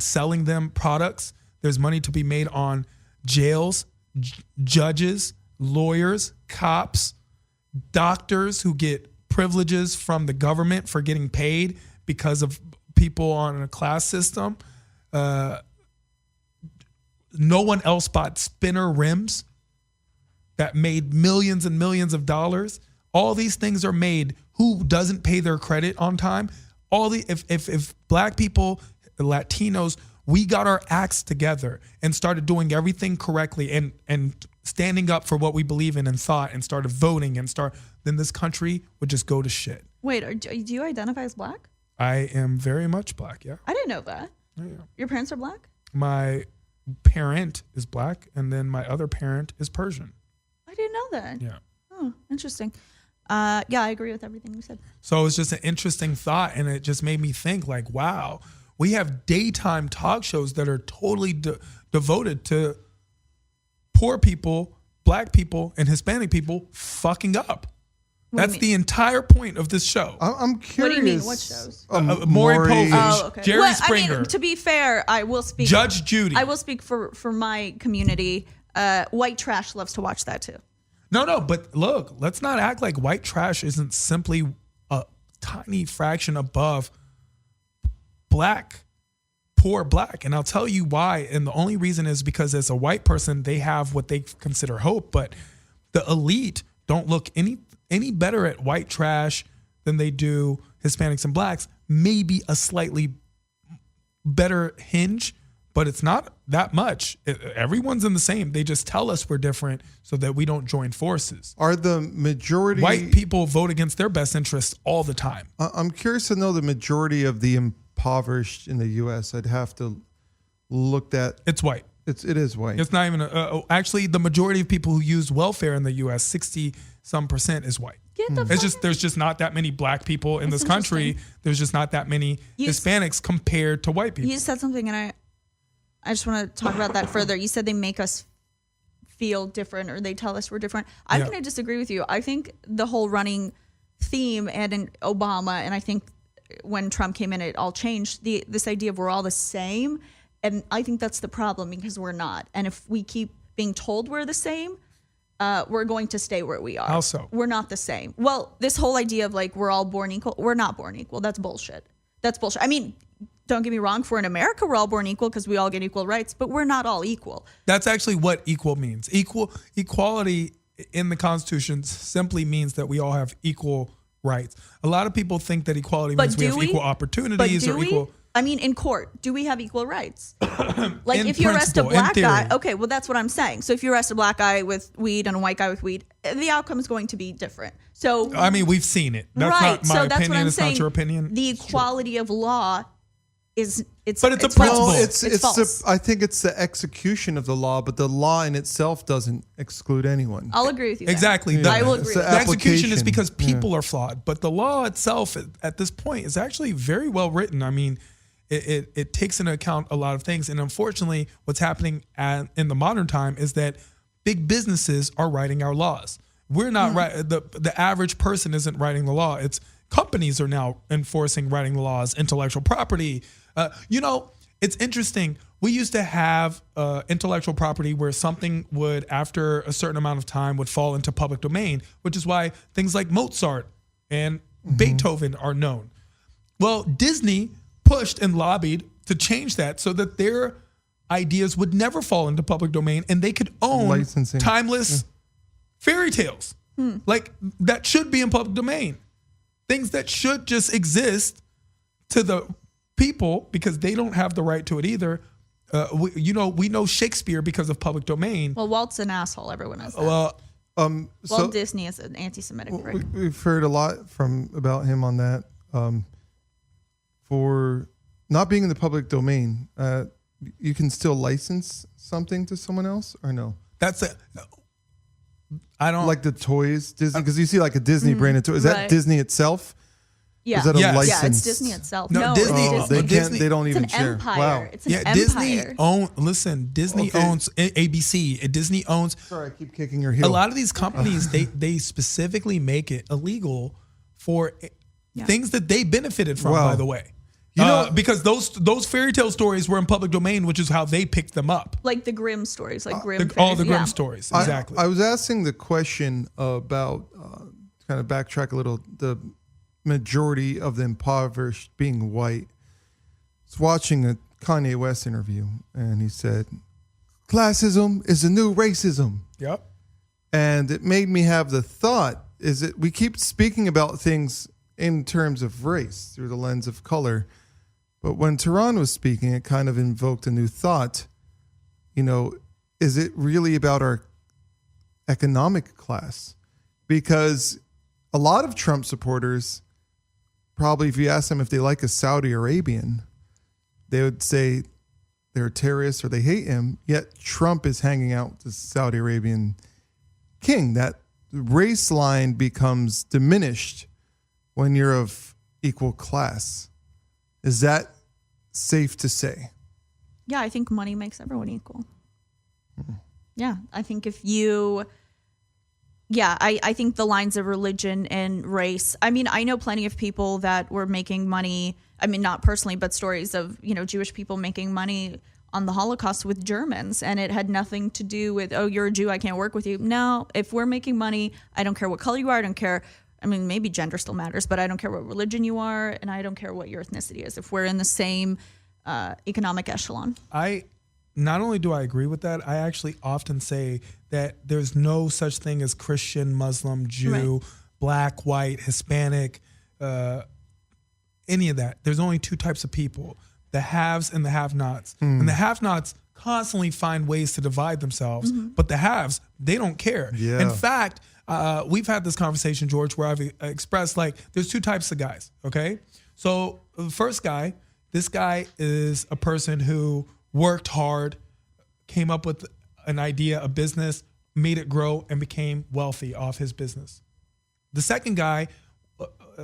selling them products. There's money to be made on jails, judges, lawyers, cops, doctors who get privileges from the government for getting paid because of people on a class system. No one else bought spinner rims that made millions and millions of dollars. All these things are made. Who doesn't pay their credit on time? If black people, Latinos, we got our acts together and started doing everything correctly and standing up for what we believe in and thought and started voting then this country would just go to shit. Wait, do you identify as Black? I am very much black, yeah. I didn't know that. Yeah. Your parents are Black? My parent is black, and then my other parent is Persian. I didn't know that. Yeah. Oh, interesting. Yeah, I agree with everything you said. So it's just an interesting thought, and it just made me think like, wow, we have daytime talk shows that are totally devoted to poor people, black people, and Hispanic people fucking up. That's the entire point of this show. I'm curious. What do you mean? What shows? Maury Povich, Oh, okay. Jerry Springer, I mean, to be fair, I will speak. Judge Judy. I will speak for my community. White trash loves to watch that too. No, but look, let's not act like white trash isn't simply a tiny fraction above poor black. And I'll tell you why. And the only reason is because as a white person, they have what they consider hope, but the elite don't look any better at white trash than they do Hispanics and blacks. Maybe a slightly better hinge, but it's not that much. Everyone's in the same. They just tell us we're different so that we don't join forces. Are the majority White people vote against their best interests all the time. I'm curious to know the majority of the impoverished in the U.S. I'd have to look at. It's white. It is white. It's not even actually the majority of people who use welfare in the U.S., 60% is white. Get the It's just there's just not that many black people in this country. There's just not that many Hispanics compared to white people. You said something, and I just want to talk about that further. You said they make us feel different, or they tell us we're different. I'm going to disagree with you. I think the whole running theme, and in Obama, and I think when Trump came in, it all changed. This idea of we're all the same, and I think that's the problem because we're not. And if we keep being told we're the same, we're going to stay where we are. How so? We're not the same. Well, this whole idea of like we're all born equal. We're not born equal. That's bullshit. I mean, don't get me wrong. If we're in America, we're all born equal because we all get equal rights, but we're not all equal. That's actually what equal means. Equality in the Constitution simply means that we all have equal rights. A lot of people think that equality means we have equal opportunities or equal. I mean, in court, do we have equal rights? Like In if you arrest a principle, in black guy, theory. okay, well, that's what I'm saying. So if you arrest a black guy with weed and a white guy with weed, the outcome is going to be different. So I mean, we've seen it. That's right. not my So that's opinion. what I'm It's saying. not your opinion. The equality of law is But it's a principle. false. It's false. I think it's the execution of the law, but the law in itself doesn't exclude anyone. I'll agree with you. there. Exactly. I will agree. It's with the that. The execution is application. because people are flawed, but the law itself at this point is actually very well written. I mean, it takes into account a lot of things, and unfortunately, what's happening in the modern time is that big businesses are writing our laws. We're not the average person isn't writing the law. It's companies are now enforcing writing the laws, intellectual property. It's interesting. We used to have intellectual property where something would, after a certain amount of time, would fall into public domain, which is why things like Mozart and Beethoven are known. Well, Disney pushed and lobbied to change that so that their ideas would never fall into public domain and they could own Licensing. timeless fairy tales. Like that should be in public domain. Things that should just exist to the people because they don't have the right to it either. We know Shakespeare because of public domain. Well, Walt's an asshole. Everyone knows that. Well, Walt Disney is an anti-Semitic prick. We've heard a lot about him on that. For not being in the public domain, you can still license something to someone else or no? that's it. I don't Like the toys, Disney, because you see like a Disney branded toy. Is that Right. Disney itself? Yeah. Is that a Yes. license? Yeah, it's Disney itself. No, No, Disney- it's Oh, Disney. they Disney- can't. They don't It's even an share. empire. Wow. It's an empire. Disney Okay. owns ABC. Disney owns Sorry, I keep kicking your heel. a lot of these companies. They specifically make it illegal for things that they benefited from. Wow. By the way, You know- because those fairy tale stories were in public domain, which is how they picked them up. Like the Grimm stories, like Grimm. All the fairies. Grimm Yeah. stories, I- exactly. I was asking the question about kind of backtrack a little. The majority of the impoverished being white. I was watching a Kanye West interview, and he said, "Classism is the new racism." Yep. And it made me have the thought: is that we keep speaking about things in terms of race through the lens of color, but when Tehran was speaking, it kind of invoked a new thought. Is it really about our economic class? Because a lot of Trump supporters, probably if you ask them if they like a Saudi Arabian, they would say they're terrorists or they hate him, yet Trump is hanging out with the Saudi Arabian king. That race line becomes diminished when you're of equal class. Is that safe to say? Yeah, I think money makes everyone equal. Yeah, I think if you... Yeah, I think the lines of religion and race. I mean, I know plenty of people that were making money. I mean, not personally, but stories of, Jewish people making money on the Holocaust with Germans. And it had nothing to do with, oh, you're a Jew, I can't work with you. No, if we're making money, I don't care what color you are. I don't care. I mean, maybe gender still matters, but I don't care what religion you are. And I don't care what your ethnicity is. If we're in the same economic echelon. Not only do I agree with that, I actually often say that there's no such thing as Christian, Muslim, Jew, black, white, Hispanic, any of that. There's only two types of people, the haves and the have-nots. And the have-nots constantly find ways to divide themselves, but the haves, they don't care. Yeah. In fact, we've had this conversation, George, where I've expressed there's two types of guys, okay? So the first guy, this guy is a person who worked hard, came up with an idea, a business, made it grow, and became wealthy off his business. The second guy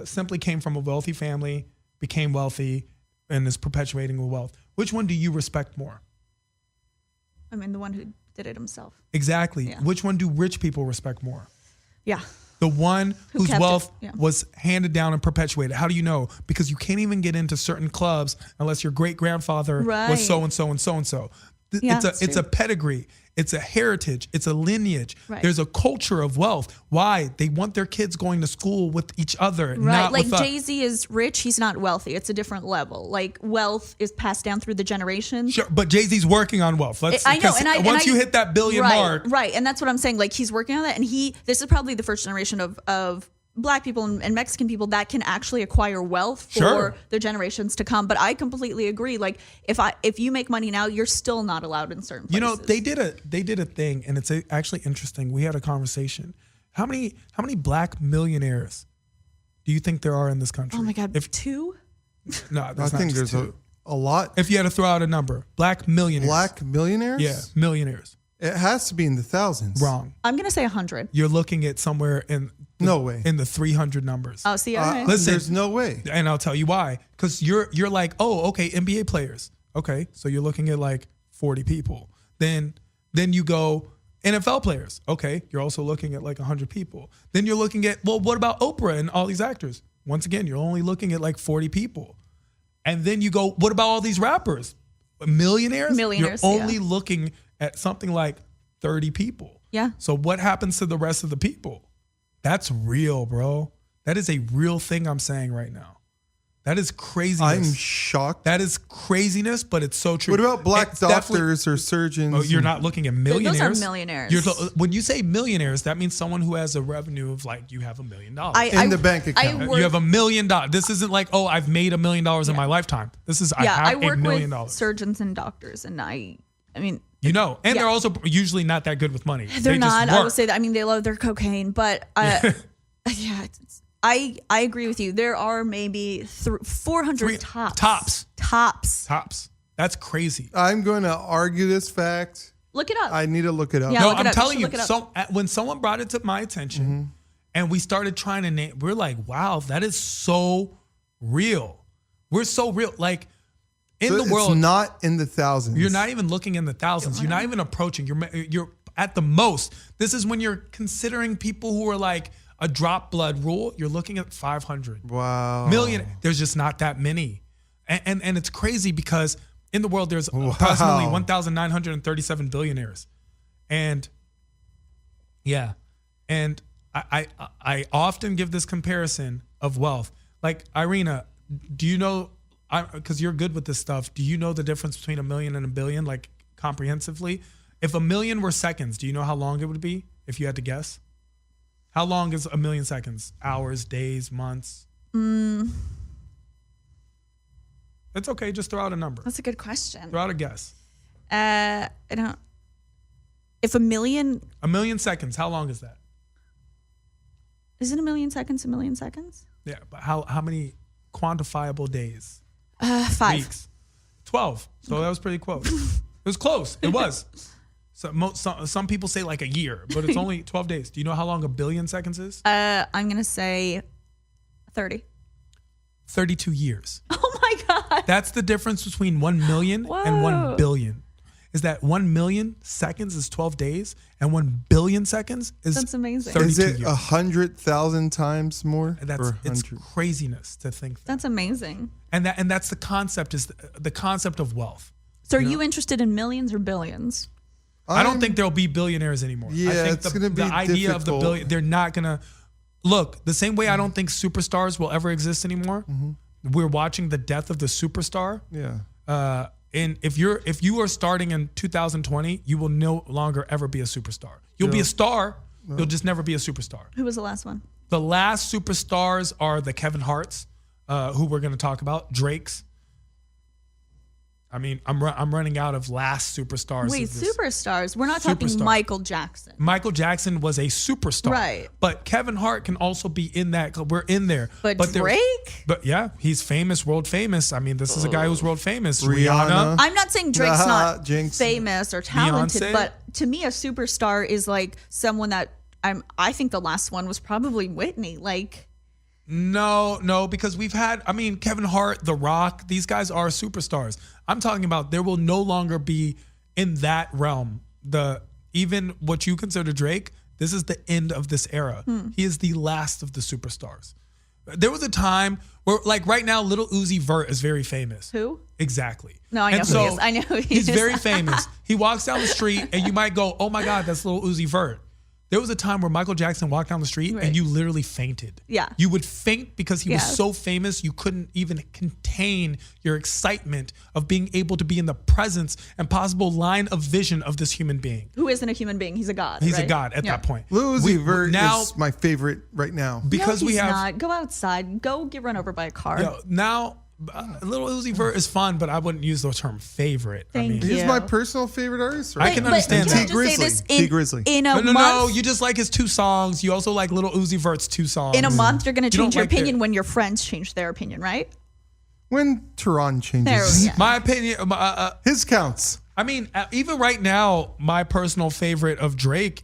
simply came from a wealthy family, became wealthy, and is perpetuating the wealth. Which one do you respect more? I mean, the one who did it himself. Exactly. Yeah. Which one do rich people respect more? Yeah. The one whose kept it, wealth yeah. was handed down and perpetuated. How do you know? Because you can't even get into certain clubs unless your great grandfather Right. was so and so and so and so. Yeah, It's true. a pedigree. It's a heritage. It's a lineage. Right. There's a culture of wealth. Why? They want their kids going to school with each other, Right. not Like with us. Jay-Z is rich. He's not wealthy. It's a different level. Like wealth is passed down through the generations. Sure, but Jay-Z's working on wealth. I know, and once you hit that billion right, mark, right, and that's what I'm saying. Like he's working on that, and this is probably the first generation of Black people and Mexican people that can actually acquire wealth for Sure. the generations to come. But I completely agree. Like if you make money now, you're still not allowed in certain places. they did a thing, and it's actually interesting. We had a conversation. How many black millionaires do you think there are in this country? Oh my God, If 2? no, I that's think there's a lot. If you had to throw out a number, black millionaires. Black millionaires? Yeah, millionaires. It has to be in the thousands. Wrong. I'm gonna say 100. You're looking at somewhere in No way. in the 300 numbers. Oh, see, okay. Listen. There's no way. And I'll tell you why. Because you're like, oh, okay, NBA players. Okay, so you're looking at like 40 people. Then you go NFL players. Okay, you're also looking at like 100 people. Then you're looking at, well, what about Oprah and all these actors? Once again, you're only looking at like 40 people. And then you go, what about all these rappers? Millionaires? Millionaires, You're only looking at something like 30 people. Yeah. So what happens to the rest of the people? That's real, bro. That is a real thing I'm saying right now. That is craziness. I'm shocked. That is craziness, but it's so true. What about black It's definitely- doctors or surgeons? Oh, you're not looking at millionaires. Those are millionaires. When you say millionaires, that means someone who has a revenue of like you have $1 million. In the bank account. You have $1 million. This isn't like, oh, I've made $1 million in my lifetime. This is I have work $1 million. with surgeons and doctors, and I mean, You know, and they're also usually not that good with money. they're They not. Just I work. would say that. I mean, they love their cocaine, but yeah, I agree with you. There are maybe 400 tops. Tops. That's crazy. I'm going to argue this fact. Look it up. I need to look it up. Yeah. No, look it I'm up. You telling should you. look it So when someone brought it to my attention, and we started trying to name, we're like, wow, that is so real. We're so real. Like in So the world, it's not in the thousands. you're not even looking in the thousands. You're not even approaching. You're at the most. This is when you're considering people who are like a drop blood rule. You're looking at 500. Wow. Million. There's just not that many, and it's crazy because in the world there's approximately 1,937 billionaires, and I often give this comparison of wealth. Like Irina, do you know? Because you're good with this stuff. Do you know the difference between a million and a billion, like comprehensively? If a million were seconds, do you know how long it would be if you had to guess? How long is a million seconds? Hours, days, months? It's okay. Just throw out a number. That's a good question. Throw out a guess. I don't. If a million seconds, how long is that? isn't a million seconds a million seconds? Yeah, but how many quantifiable days? 5. Weeks? 12. So that was pretty close. It was close. It was. So some people say like a year, but it's only 12 days. Do you know how long a billion seconds is? I'm gonna say 30. 32 years. Oh my God. That's the difference between 1 million and 1 Whoa. billion. Is that 1 million seconds is 12 days and 1 billion seconds is That's amazing. 32 Is it years. 100,000 times more? Or It's 100? craziness to think that. That's amazing. And that's the concept, is the concept of wealth. So are you interested in millions or billions? I don't think there'll be billionaires anymore. Yeah, I think it's gonna be the idea of the difficult. billion, they're not gonna look the same way. I don't think superstars will ever exist anymore. We're watching the death of the superstar. Yeah. And if you are starting in 2020, you will no longer ever be a superstar. You'll be a star. You'll just never be a superstar. Who was the last one? The last superstars are the Kevin Harts, who we're going to talk about, Drake's. I mean, I'm running out of last superstars. Wait, of this. superstars. We're not talking Superstar. Michael Jackson. Michael Jackson was a superstar. Right. But Kevin Hart can also be in that. We're in there. But there- Drake? But yeah, he's famous, world famous. I mean, this is a guy who's world famous. Rihanna. I'm not saying Drake's not Jinx. famous or talented, Beyonce? but to me, a superstar is like someone that I think the last one was probably Whitney. Like, No, because we've had, I mean, Kevin Hart, The Rock, these guys are superstars. I'm talking about there will no longer be in that realm. Even what you consider Drake, this is the end of this era. He is the last of the superstars. There was a time where, like right now, Little Uzi Vert is very famous. who? Exactly. No, I know And who he is. I know who he he's is. very famous. He walks down the street and you might go, oh my God, that's Little Uzi Vert. There was a time where Michael Jackson walked down the street Right. and you literally fainted. Yeah. You would faint because he was Yeah. so famous you couldn't even contain your excitement of being able to be in the presence and possible line of vision of this human being. Who isn't a human being? He's a god. He's a right? god at Yeah. that point. Lil Uzi Vert now, is my favorite right now. because no, we he's have not. Go outside. Go get run over by a car. now Lil Uzi Vert is fun, but I wouldn't use the term favorite. Thank you. He's my personal favorite artist. Right? I can understand can I that. just say this? T Grizzly. In a No, month, you just like his 2 songs. You also like Lil Uzi Vert's 2 songs. in a month, you're going to You change don't your like opinion when your friends change their opinion, right? When Tehran There, changes, yeah. My opinion, his counts. I mean, even right now, my personal favorite of Drake,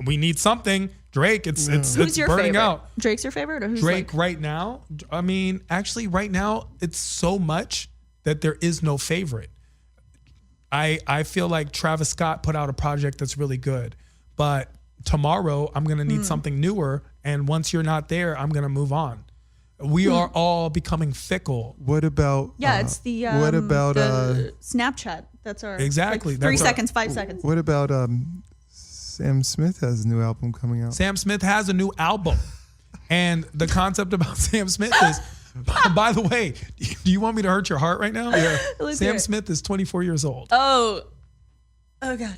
we need something. Drake, it's Who's your burning favorite? out. Drake's your favorite, or who's Drake like, right now, I mean, actually right now, it's so much that there is no favorite. I feel like Travis Scott put out a project that's really good, but tomorrow I'm going to need something newer. And once you're not there, I'm going to move on. We are all becoming fickle. What about? Yeah, it's the what about the Snapchat? That's our Exactly, like 3 that's our- seconds, 5 seconds. what about Sam Smith has a new album coming out. Sam Smith has a new album. And the concept about Sam Smith is, by the way, do you want me to hurt your heart right now? Yeah. Let's hear Sam it. Smith is 24 years old. Oh God.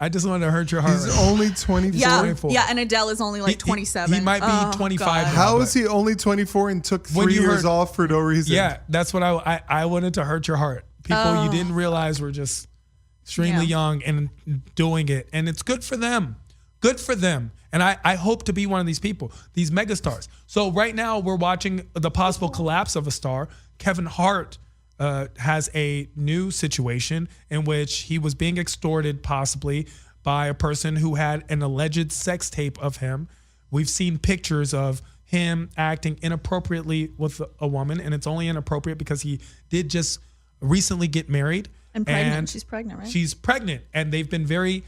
I just wanted to hurt your heart. He's right now. only 24. Yeah, 24. yeah, and Adele is only like 27. He might be Oh, 25 God. now. How but- is he only 24 and took When 3 you years heard- off for no reason? Yeah, that's what I wanted to hurt your heart. People you didn't realize were just extremely Yeah. young and doing it. And it's good for them. Good for them. And I hope to be one of these people, these megastars. So right now we're watching the possible collapse of a star. Kevin Hart has a new situation in which he was being extorted possibly by a person who had an alleged sex tape of him. We've seen pictures of him acting inappropriately with a woman, and it's only inappropriate because he did just recently get married. And pregnant. She's pregnant, right? She's pregnant, and they've been very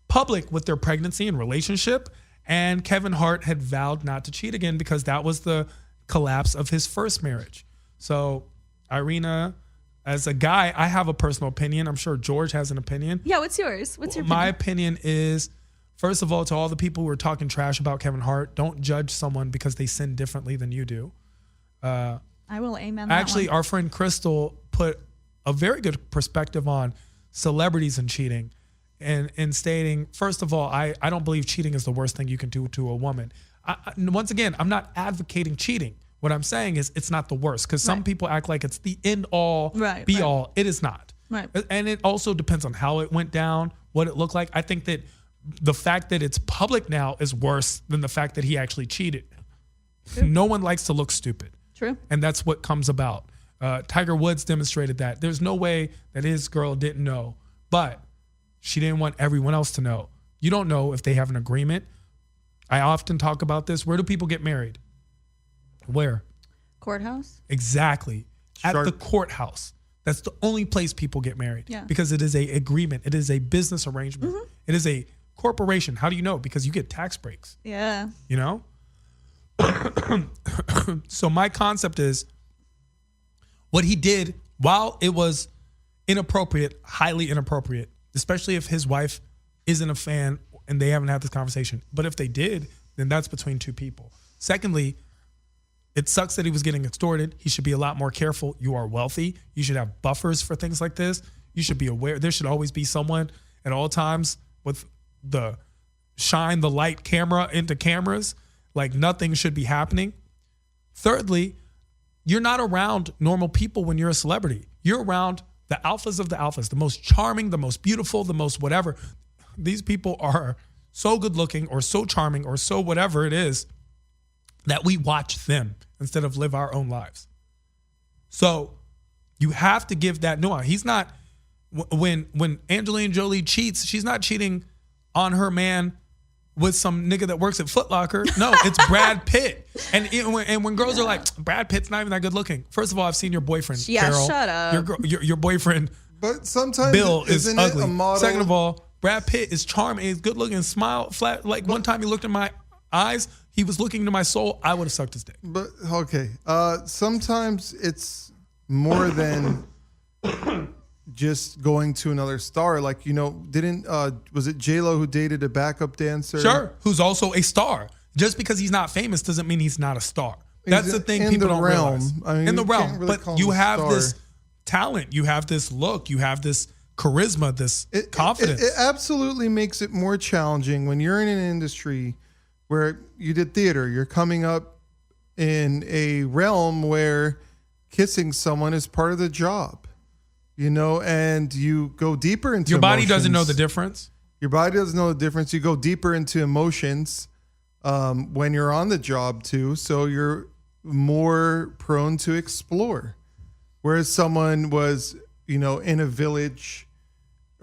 public with their pregnancy and relationship. And Kevin Hart had vowed not to cheat again because that was the collapse of his first marriage. So, Irina, as a guy, I have a personal opinion. I'm sure George has an opinion. Yeah, what's yours? What's your My opinion? opinion is, first of all, to all the people who are talking trash about Kevin Hart, don't judge someone because they sin differently than you do. I will amen that Actually, one. our friend Crystal put a very good perspective on celebrities and cheating, and stating, first of all, I don't believe cheating is the worst thing you can do to a woman. Once again, I'm not advocating cheating. What I'm saying is it's not the worst, because some Right. people act like it's the end all, Right, be right. all. It is not. Right. And it also depends on how it went down, what it looked like. I think that the fact that it's public now is worse than the fact that he actually cheated. No one likes to look stupid. True. And that's what comes about. Tiger Woods demonstrated that. There's no way that his girl didn't know, but she didn't want everyone else to know. You don't know if they have an agreement. I often talk about this. Where do people get married? Where? Courthouse. Exactly. At Sharp. the courthouse. That's the only place people get married. Yeah. Because it is a agreement. It is a business arrangement. Mm-hmm. It is a corporation. How do you know? Because you get tax breaks. Yeah. You know? So my concept is what he did, while it was inappropriate, highly inappropriate, especially if his wife isn't a fan and they haven't had this conversation. But if they did, then that's between two people. Secondly, it sucks that he was getting extorted. He should be a lot more careful. You are wealthy. You should have buffers for things like this. You should be aware. There should always be someone at all times with the shine the light camera into cameras. Like nothing should be happening. Thirdly, you're not around normal people when you're a celebrity. You're around the alphas of the alphas, the most charming, the most beautiful, the most whatever. These people are so good looking or so charming or so whatever it is that we watch them instead of live our own lives. So you have to give that nuance. He's not, when Angelina Jolie cheats, she's not cheating on her man with some nigga that works at Foot Locker. No, it's Brad Pitt. And when girls are like, Brad Pitt's not even that good looking. First of all, I've seen your boyfriend, Yeah, Carol. shut up. Your boyfriend, But sometimes Bill, is isn't it ugly. a model? Second of all, Brad Pitt is charming. He's good looking, smile, flat. Like one time he looked in my eyes, he was looking into my soul. I would have sucked his dick. But okay, sometimes it's more than just going to another star. Like, you know, didn't was it J-Lo who dated a backup dancer? Sure, who's also a star. Just because he's not famous doesn't mean he's not a star. That's He's the thing in people the don't realm. realize. I mean, in the you realm, can't really but call you him a have star. this talent, you have this look, you have this charisma, this confidence. It absolutely makes it more challenging when you're in an industry where you did theater. You're coming up in a realm where kissing someone is part of the job, and you go deeper into Your body doesn't know emotions. the difference. Your body doesn't know the difference. You go deeper into emotions when you're on the job too, so you're more prone to explore. Whereas someone was, in a village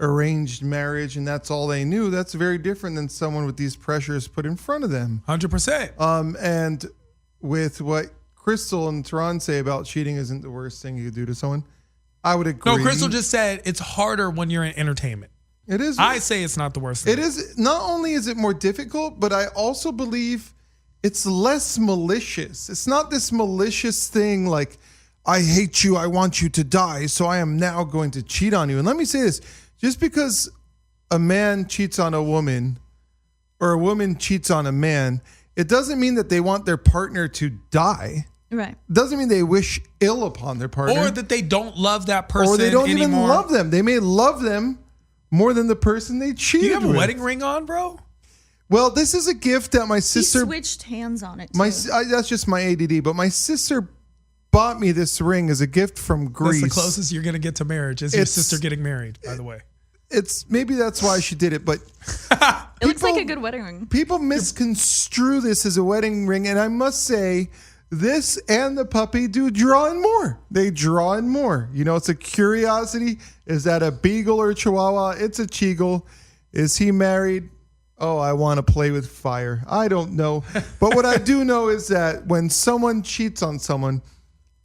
arranged marriage and that's all they knew, that's very different than someone with these pressures put in front of them. 100%. And with what Crystal and Tehran say about cheating isn't the worst thing you could do to someone, I would agree. No, Crystal just said it's harder when you're in entertainment. It is. I say it's not the worst thing. It is. Not only is it more difficult, but I also believe it's less malicious. It's not this malicious thing like, I hate you, I want you to die, so I am now going to cheat on you. And let me say this, just because a man cheats on a woman or a woman cheats on a man, it doesn't mean that they want their partner to die. Right. It doesn't mean they wish ill upon their partner. Or that they don't love that person Or they don't anymore. even love them. They may love them more than the person they cheated You have a with. wedding ring on, bro? Well, this is a gift that my sister... He switched hands on it, too. That's just my ADD, but my sister bought me this ring as a gift from Greece. That's the closest you're going to get to marriage is your sister getting married, by the way. Maybe that's why she did it, but... It looks like a good wedding ring. People misconstrue this as a wedding ring, and I must say, this and the puppy do draw in more. They draw in more. It's a curiosity. Is that a beagle or a chihuahua? It's a cheagle. Is he married? Oh, I want to play with fire. I don't know. But what I do know is that when someone cheats on someone,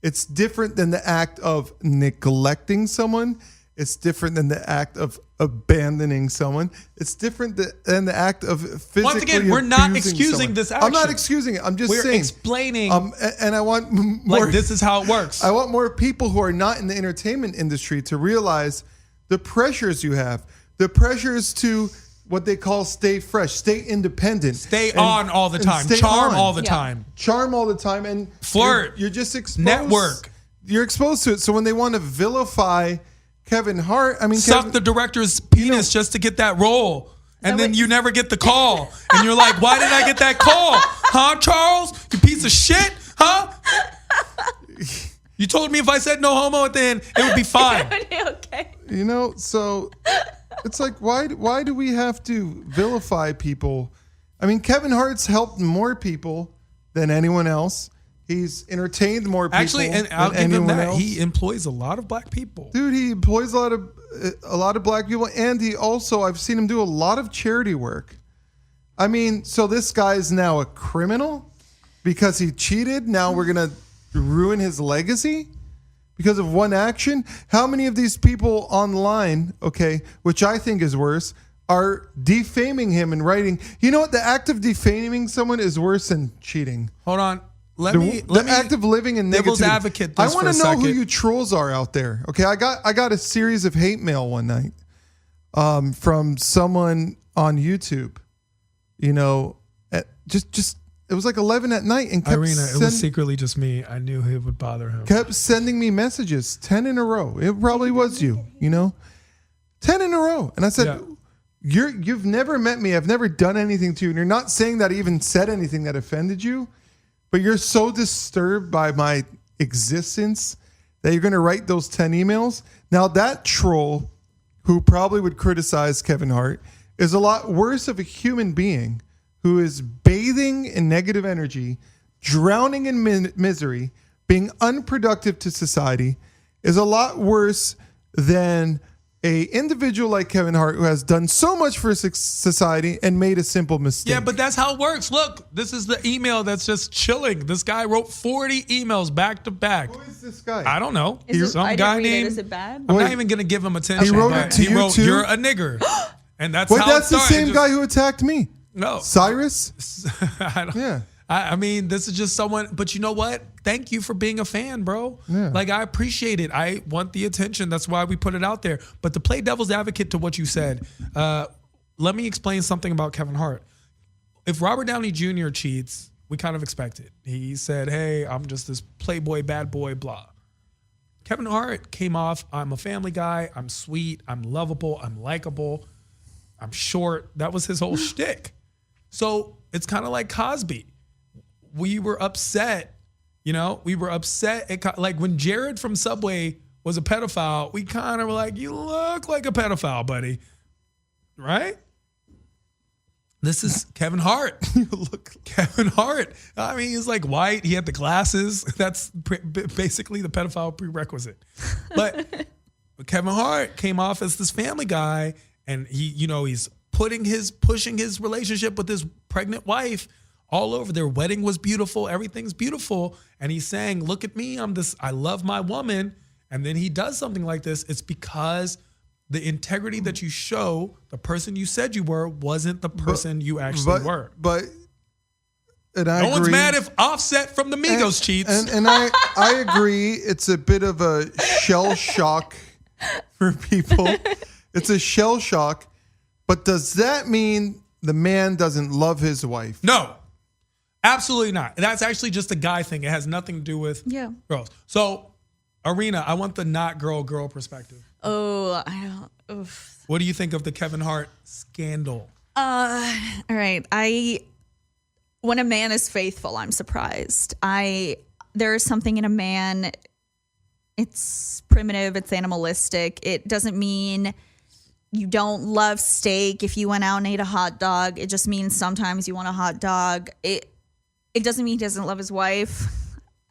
it's different than the act of neglecting someone. It's different than the act of abandoning someone. It's different than the act of physically Once again, we're not abusing excusing someone. this action. I'm not excusing it. I'm just We're saying. explaining. And I want more. Like, this is how it works. I want more people who are not in the entertainment industry to realize the pressures you have. The pressures to what they call stay fresh, stay independent. Stay on all the time. stay Charm on. all the Yeah. time. Charm all the time. And Flirt. You're just exposed. Network. You're exposed to it. So when they want to vilify Kevin Hart, I mean, Suck the director's penis just to get that role. And then you never get the call. And you're like, why did I get that call? Huh, Charles? You piece of shit? Huh? You told me if I said no homo at the end, it would be fine. Okay. So it's like, why do we have to vilify people? I mean, Kevin Hart's helped more people than anyone else. He's entertained more people. Actually, and I'll than give him anyone that. else. He employs a lot of black people. Dude, he employs a lot of black people, and he also, I've seen him do a lot of charity work. I mean, so this guy is now a criminal because he cheated. Now we're gonna ruin his legacy because of one action. How many of these people online, okay, which I think is worse, are defaming him and writing? You know what? The act of defaming someone is worse than cheating. Hold on. Let me act of living in devil's negativity. advocate I this want for to a know who second. you trolls are out there. Okay, I got a series of hate mail one night from someone on YouTube. Just it was like 11 at night, and kept Irina, it was secretly just me. I knew it would bother him. kept sending me messages, 10 in a row. It probably was you, 10 in a row. And I said, Yeah. you've never met me. I've never done anything to you. And you're not saying that I even said anything that offended you, but you're so disturbed by my existence that you're going to write those 10 emails. Now that troll who probably would criticize Kevin Hart is a lot worse of a human being who is bathing in negative energy, drowning in misery, being unproductive to society, is a lot worse than a individual like Kevin Hart who has done so much for society and made a simple mistake. Yeah, but that's how it works. Look, this is the email that's just chilling. This guy wrote 40 emails back to back. Who is this guy? I don't know. I didn't read it. Is it bad? I'm not even going to give him attention. He wrote but it to he you wrote, too? "You're a nigger." And that's Wait, how that's it the started. same guy who attacked me. No. Cyrus? I don't, Yeah. I mean, this is just someone, but you know what? Thank you for being a fan, bro. Yeah. Like, I appreciate it. I want the attention. That's why we put it out there. But to play devil's advocate to what you said, let me explain something about Kevin Hart. If Robert Downey Jr. cheats, we kind of expect it. He said, hey, I'm just this playboy, bad boy, blah. Kevin Hart came off, I'm a family guy, I'm sweet, I'm lovable, I'm likable, I'm short. That was his whole shtick. So it's kind of like Cosby. We were upset You know, we were upset. Like when Jared from Subway was a pedophile, we kind of were like, you look like a pedophile, buddy. Right? This is Kevin Hart. You look Kevin Hart. I mean, he's like white. He had the glasses. That's basically the pedophile prerequisite. But Kevin Hart came off as this family guy, and he's pushing his relationship with his pregnant wife all over. Their wedding was beautiful. Everything's beautiful. And he's saying, look at me. I love my woman. And then he does something like this. It's because the integrity that you show, the person you said you were, wasn't the person you actually were. And I no agree. one's mad if Offset from the Migos cheats. And I agree. It's a bit of a shell shock for people. It's a shell shock. But does that mean the man doesn't love his wife? No, absolutely not. That's actually just a guy thing. It has nothing to do with girls. So, Irina, I want the not girl perspective. Oh, I don't. Oof. What do you think of the Kevin Hart scandal? All right. When a man is faithful, I'm surprised. There is something in a man. It's primitive. It's animalistic. It doesn't mean you don't love steak if you went out and ate a hot dog. It just means sometimes you want a hot dog. It doesn't mean he doesn't love his wife.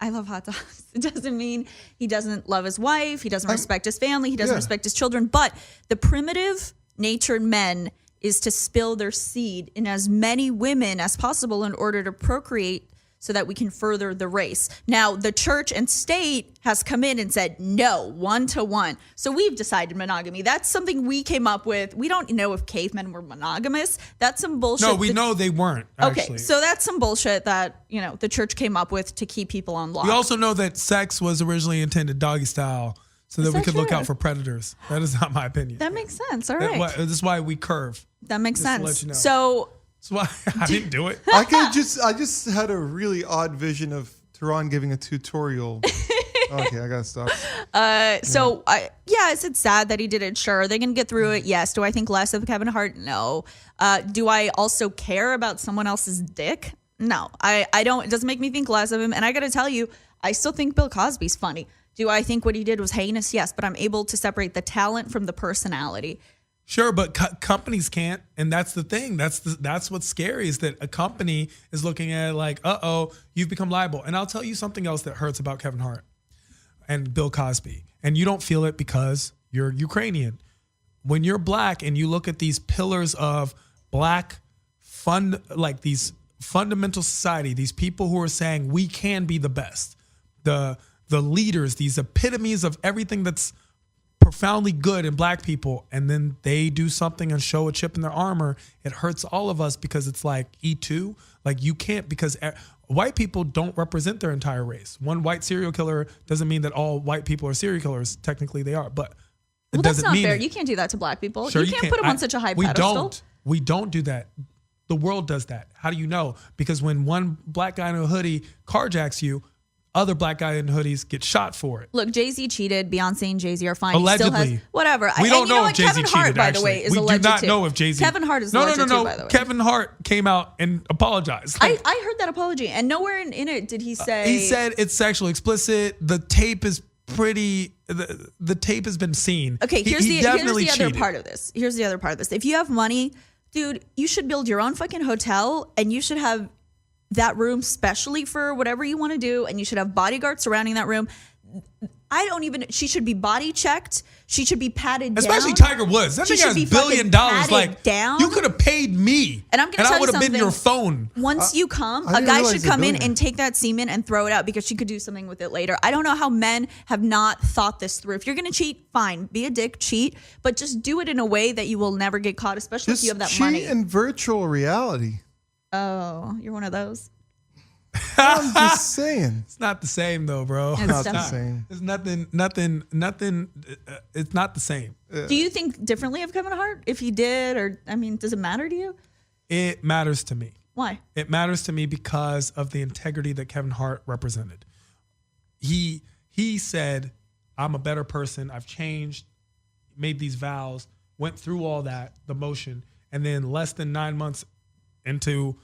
I love hot dogs. It doesn't mean he doesn't love his wife. He doesn't respect his family. He doesn't respect his children. But the primitive natured men is to spill their seed in as many women as possible in order to procreate so that we can further the race. Now, the church and state has come in and said, no, 1-to-1. So we've decided monogamy. That's something we came up with. We don't know if cavemen were monogamous. That's some bullshit. No, we know they weren't, actually. Okay, so that's some bullshit that, the church came up with to keep people on lock. We also know that sex was originally intended doggy style so that we could look out for predators. That is not my opinion. That makes sense. All right. This is why we curve. That makes Just to sense. let you know. So that's why I didn't do it. I just had a really odd vision of Tehran giving a tutorial. Okay, I gotta stop. Is it sad that he did it? Sure. Are they gonna get through it? Yes. Do I think less of Kevin Hart? No. Do I also care about someone else's dick? No. I don't. It doesn't make me think less of him. And I gotta tell you, I still think Bill Cosby's funny. Do I think what he did was heinous? Yes, but I'm able to separate the talent from the personality. Sure, but companies can't, and that's the thing. That's what's scary is that a company is looking at it like, you've become liable. And I'll tell you something else that hurts about Kevin Hart and Bill Cosby, and you don't feel it because you're Ukrainian. When you're black and you look at these pillars of black these fundamental society, these people who are saying we can be the best, the leaders, these epitomes of everything that's profoundly good in black people, and then they do something and show a chip in their armor, it hurts all of us because it's like E2. Like you can't, because white people don't represent their entire race. One white serial killer doesn't mean that all white people are serial killers. Technically they are, but it that's doesn't not mean fair. it. You can't do that to black people. Sure, you can't put them on such a high pedestal. We don't do that. The world does that. How do you know? Because when one black guy in a hoodie carjacks you, other black guy in hoodies get shot for it. Look, Jay-Z cheated. Beyonce and Jay-Z are fine. Allegedly. He still has, whatever. We don't know if Jay-Z Kevin Hart, cheated, by actually. the way, is we alleged do not too. know if Jay-Z... Kevin Hart is alleged too, by the way. Kevin Hart came out and apologized. I heard that apology, and nowhere in it did he say... He said it's sexually explicit. The tape is pretty... The tape has been seen. Okay, here's the other cheated. part of this. Here's the other part of this. If you have money, dude, you should build your own fucking hotel, and you should have that room specially for whatever you want to do, and you should have bodyguards surrounding that room. She should be body checked. She should be patted down. Especially Tiger Woods. That thing has $1 billion. Like, down. You could have paid me. And I'm going to tell I you would have something. been your phone. Once you come, I a guy realize should the come in billionaire. and take that semen and throw it out because she could do something with it later. I don't know how men have not thought this through. If you're going to cheat, fine. Be a dick, cheat. But just do it in a way that you will never get caught, especially if you have that cheat money. in virtual reality. Oh, you're one of those? I'm just saying. It's not the same though, bro. It's Not the definitely- same. It's nothing. It's not the same. Do you think differently of Kevin Hart if he did? Or, does it matter to you? It matters to me. Why? It matters to me because of the integrity that Kevin Hart represented. He said, I'm a better person. I've changed, made these vows, went through all that, the motion, and then less than 9 months into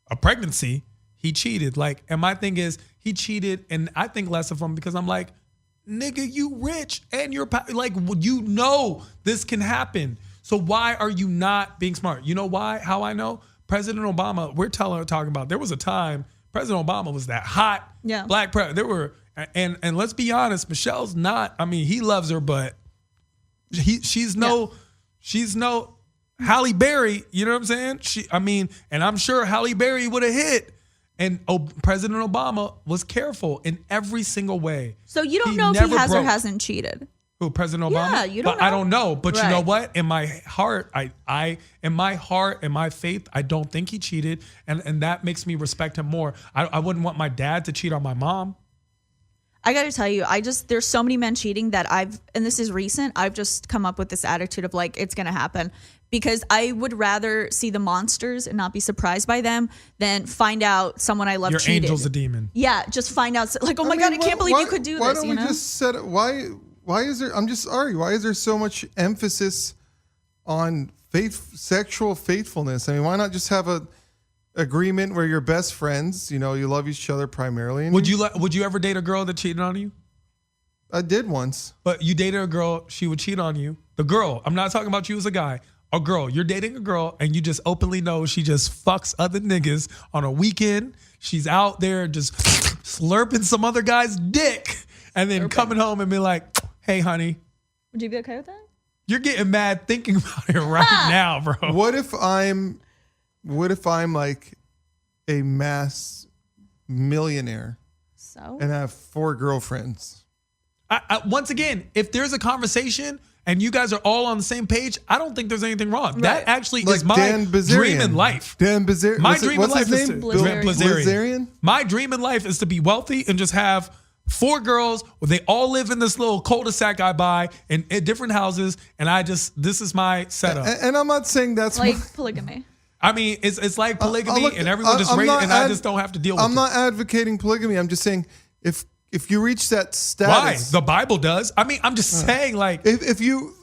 a pregnancy, he cheated. And my thing is, he cheated, and I think less of him because I'm like, nigga, you rich and you're like, you know this can happen. So why are you not being smart? You know why? How I know? President Obama, we're talking about, there was a time President Obama was that hot black president. There were, and let's be honest, Michelle's not, I mean, he loves her, but she's no Halle Berry, you know what I'm saying? And I'm sure Halle Berry would have hit. And President Obama was careful in every single way. So you don't know if he has or hasn't cheated. Who, President Obama? Yeah, you don't know. I don't know. But you know what? In my heart, in my faith, I don't think he cheated. And that makes me respect him more. I wouldn't want my dad to cheat on my mom. I got to tell you, there's so many men cheating that and this is recent, I've just come up with this attitude of like, it's going to happen. Because I would rather see the monsters and not be surprised by them than find out someone I love Your cheated. angel's a demon. Yeah, just find out like, oh my God, I can't believe you could do why this. Why don't we just set it? Why is there? I'm just sorry. Why is there so much emphasis on sexual faithfulness? I mean, why not just have a agreement where you're best friends? You know, you love each other primarily. And Would you ever date a girl that cheated on you? I did once. But you dated a girl, she would cheat on you. The girl, I'm not talking about you as a guy. A girl, you're dating a girl and you just openly know she just fucks other niggas on a weekend. She's out there just slurping some other guy's dick and then coming home and be like, hey, honey. Would you be okay with that? You're getting mad thinking about it right now, bro. What if I'm like a mass millionaire and I have 4 girlfriends? Once again, if there's a conversation and you guys are all on the same page, I don't think there's anything wrong. Right. That actually is my dream in life. Dan Bilzerian. My dream in life is Bilzerian. My dream in life is to be wealthy and just have 4 girls where they all live in this little cul-de-sac I buy in different houses, and this is my setup. And I'm not saying that's like polygamy. I mean, it's like polygamy, and everyone just raised, and I just don't have to deal with it. I'm not advocating polygamy. I'm just saying if you reach that status. Why? The Bible does. I mean, I'm just saying, like,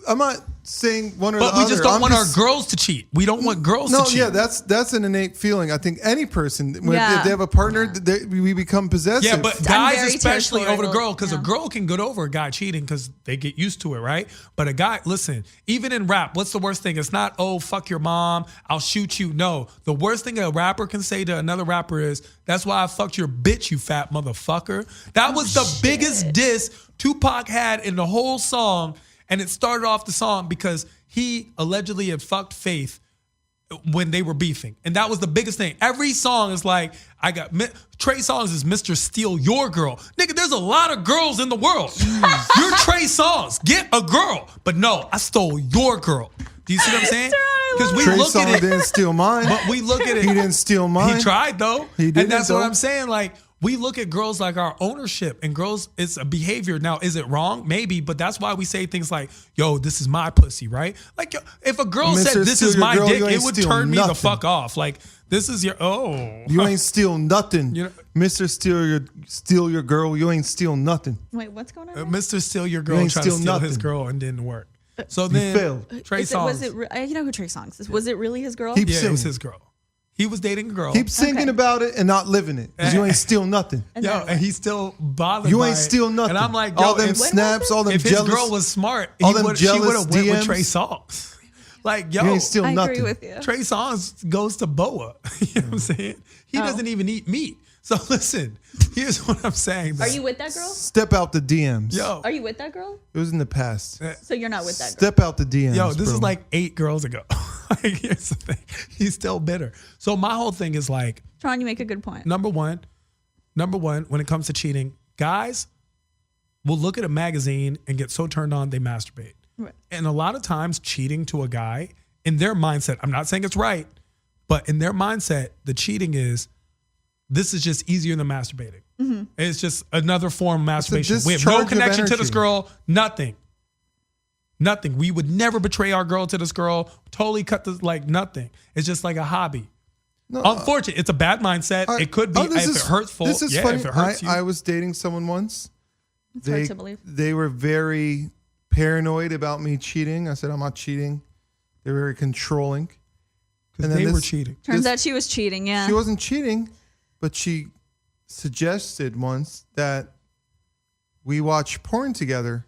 I'm not saying one or the other. But we just don't want our girls to cheat. We don't want girls to cheat. No, yeah, that's an innate feeling. I think any person, if they have a partner, we become possessive. Yeah, but guys especially over the girl, because a girl can get over a guy cheating because they get used to it, right? But a guy, listen, even in rap, what's the worst thing? It's not, oh, fuck your mom, I'll shoot you. No, the worst thing a rapper can say to another rapper is, that's why I fucked your bitch, you fat motherfucker. That was the biggest diss Tupac had in the whole song. And it started off the song because he allegedly had fucked Faith when they were beefing. And that was the biggest thing. Every song is like, Trey Songz is Mr. Steal Your Girl. Nigga, there's a lot of girls in the world. You're Trey Songz. Get a girl. But no, I stole your girl. Do you see what I'm saying? Because we look at it. Didn't steal mine. But we look at it. He didn't steal mine. He tried though. He didn't. And that's what I'm saying. Like, we look at girls like our ownership, and girls, it's a behavior. Now, is it wrong? Maybe, but that's why we say things like, yo, this is my pussy, right? Like, if a girl said this is my dick, it would turn me the fuck off. Like, this is your, you ain't steal nothing. You know, Mr. Steal Your Girl, you ain't steal nothing. Wait, what's going on? Mr. Steal Your Girl tried to steal his girl and didn't work. So then, failed. Trey Songz. You know who Trey Songz is. Was it really his girl? Yeah, it was his girl. He was dating a girl. Keep singing about it and not living it. Because you ain't steal nothing. And he's still bothered You by ain't steal nothing. And I'm like, yo, all them snaps, all them if jealous. If his girl was smart, she all would them have jealous went with DMs. Trey Songz. Like, yo, You ain't steal I nothing. agree with you. Trey Songz goes to Boa. You know what I'm saying? He doesn't even eat meat. So listen, here's what I'm saying. Are you with that girl? Step out the DMs. Yo. Are you with that girl? It was in the past. So you're not with that girl? Step out the DMs. Yo, this bro. is like 8 girls ago. Like, here's the thing. He's still bitter. So my whole thing is like, Tron, you make a good point. Number one, when it comes to cheating, guys will look at a magazine and get so turned on they masturbate. Right. And a lot of times cheating to a guy, in their mindset, I'm not saying it's right, but in their mindset, the cheating is, this is just easier than masturbating. Mm-hmm. It's just another form of masturbation. We have no connection to this girl, nothing. Nothing. We would never betray our girl to this girl, totally cut this, like nothing. It's just like a hobby. No, unfortunately, it's a bad mindset. It could be if it hurtful. This is funny. If it hurts you. I was dating someone once. It's hard to believe. They were very paranoid about me cheating. I said, I'm not cheating. They were very controlling. Because they were cheating. Turns out she was cheating, yeah. She wasn't cheating, but she suggested once that we watch porn together,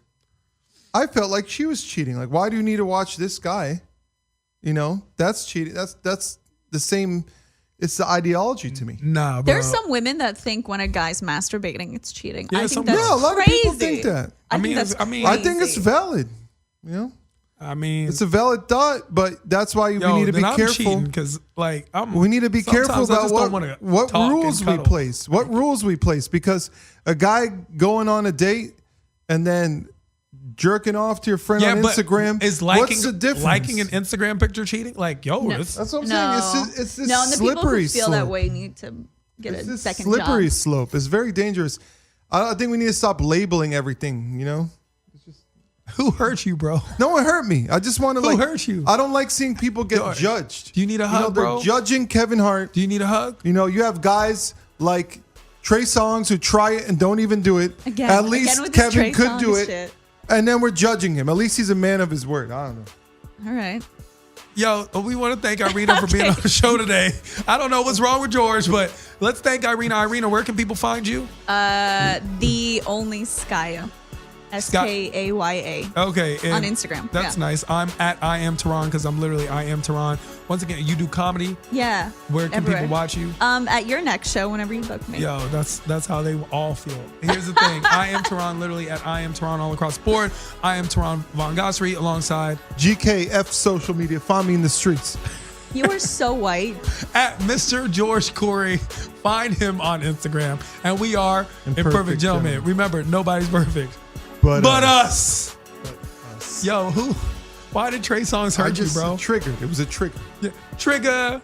I felt like she was cheating. Like, why do you need to watch this guy? You know, that's cheating. That's the same. It's the ideology to me. Nah, bro. There's some women that think when a guy's masturbating, it's cheating. Yeah, I some- think that's Yeah, a lot crazy. of people think that. I mean, think that's I mean- I think it's crazy. valid. You know, I mean, it's a valid thought, but that's why we need to be careful. Because like We need to be careful sometimes I about just don't wanna what talk and rules we cuddle. place. What rules we place, because a guy going on a date and then jerking off to your friend on Instagram, is liking, what's the difference? liking an Instagram picture cheating? Like, yo, No. it's, That's what I'm No, saying. It's this no, and the people slippery who feel slope. that way need to get It's a this second slippery job. slope. It's very dangerous. I think we need to stop labeling everything. You know, who hurt you, bro? no one hurt me. I just want to Who hurt you? I don't like seeing people get George, judged. do you need a hug, they're bro? judging Kevin Hart. Do you need a hug? You know, you have guys like Trey Songz who try it and don't even do it. Again, At again least with this Kevin Trey could do Songz it. shit. And then we're judging him. At least he's a man of his word. I don't know. All right. Yo, we want to thank Irina for being on the show today. I don't know what's wrong with George, but let's thank Irina. Irina, where can people find you? The only Skaya. Skaya. Okay. and On Instagram, That's yeah. nice. I'm at I Am Tehran because I'm literally I Am Tehran. Once again, you do comedy. Yeah. Where can everywhere. people watch you? At your next show, whenever you book me. Yo, that's how they all feel. Here's the thing. I Am Tehran, literally at I Am Tehran all across the board. I Am Tehran Von Gossary alongside GKF social media. Find me in the streets. You are so white. at Mr. George Corey. Find him on Instagram. And we are Imperfect Gentlemen. Gentlemen. Remember, nobody's perfect. But Us. Yo, why did Trey Songz hurt you, bro? triggered. It was a trigger. Yeah. Trigger.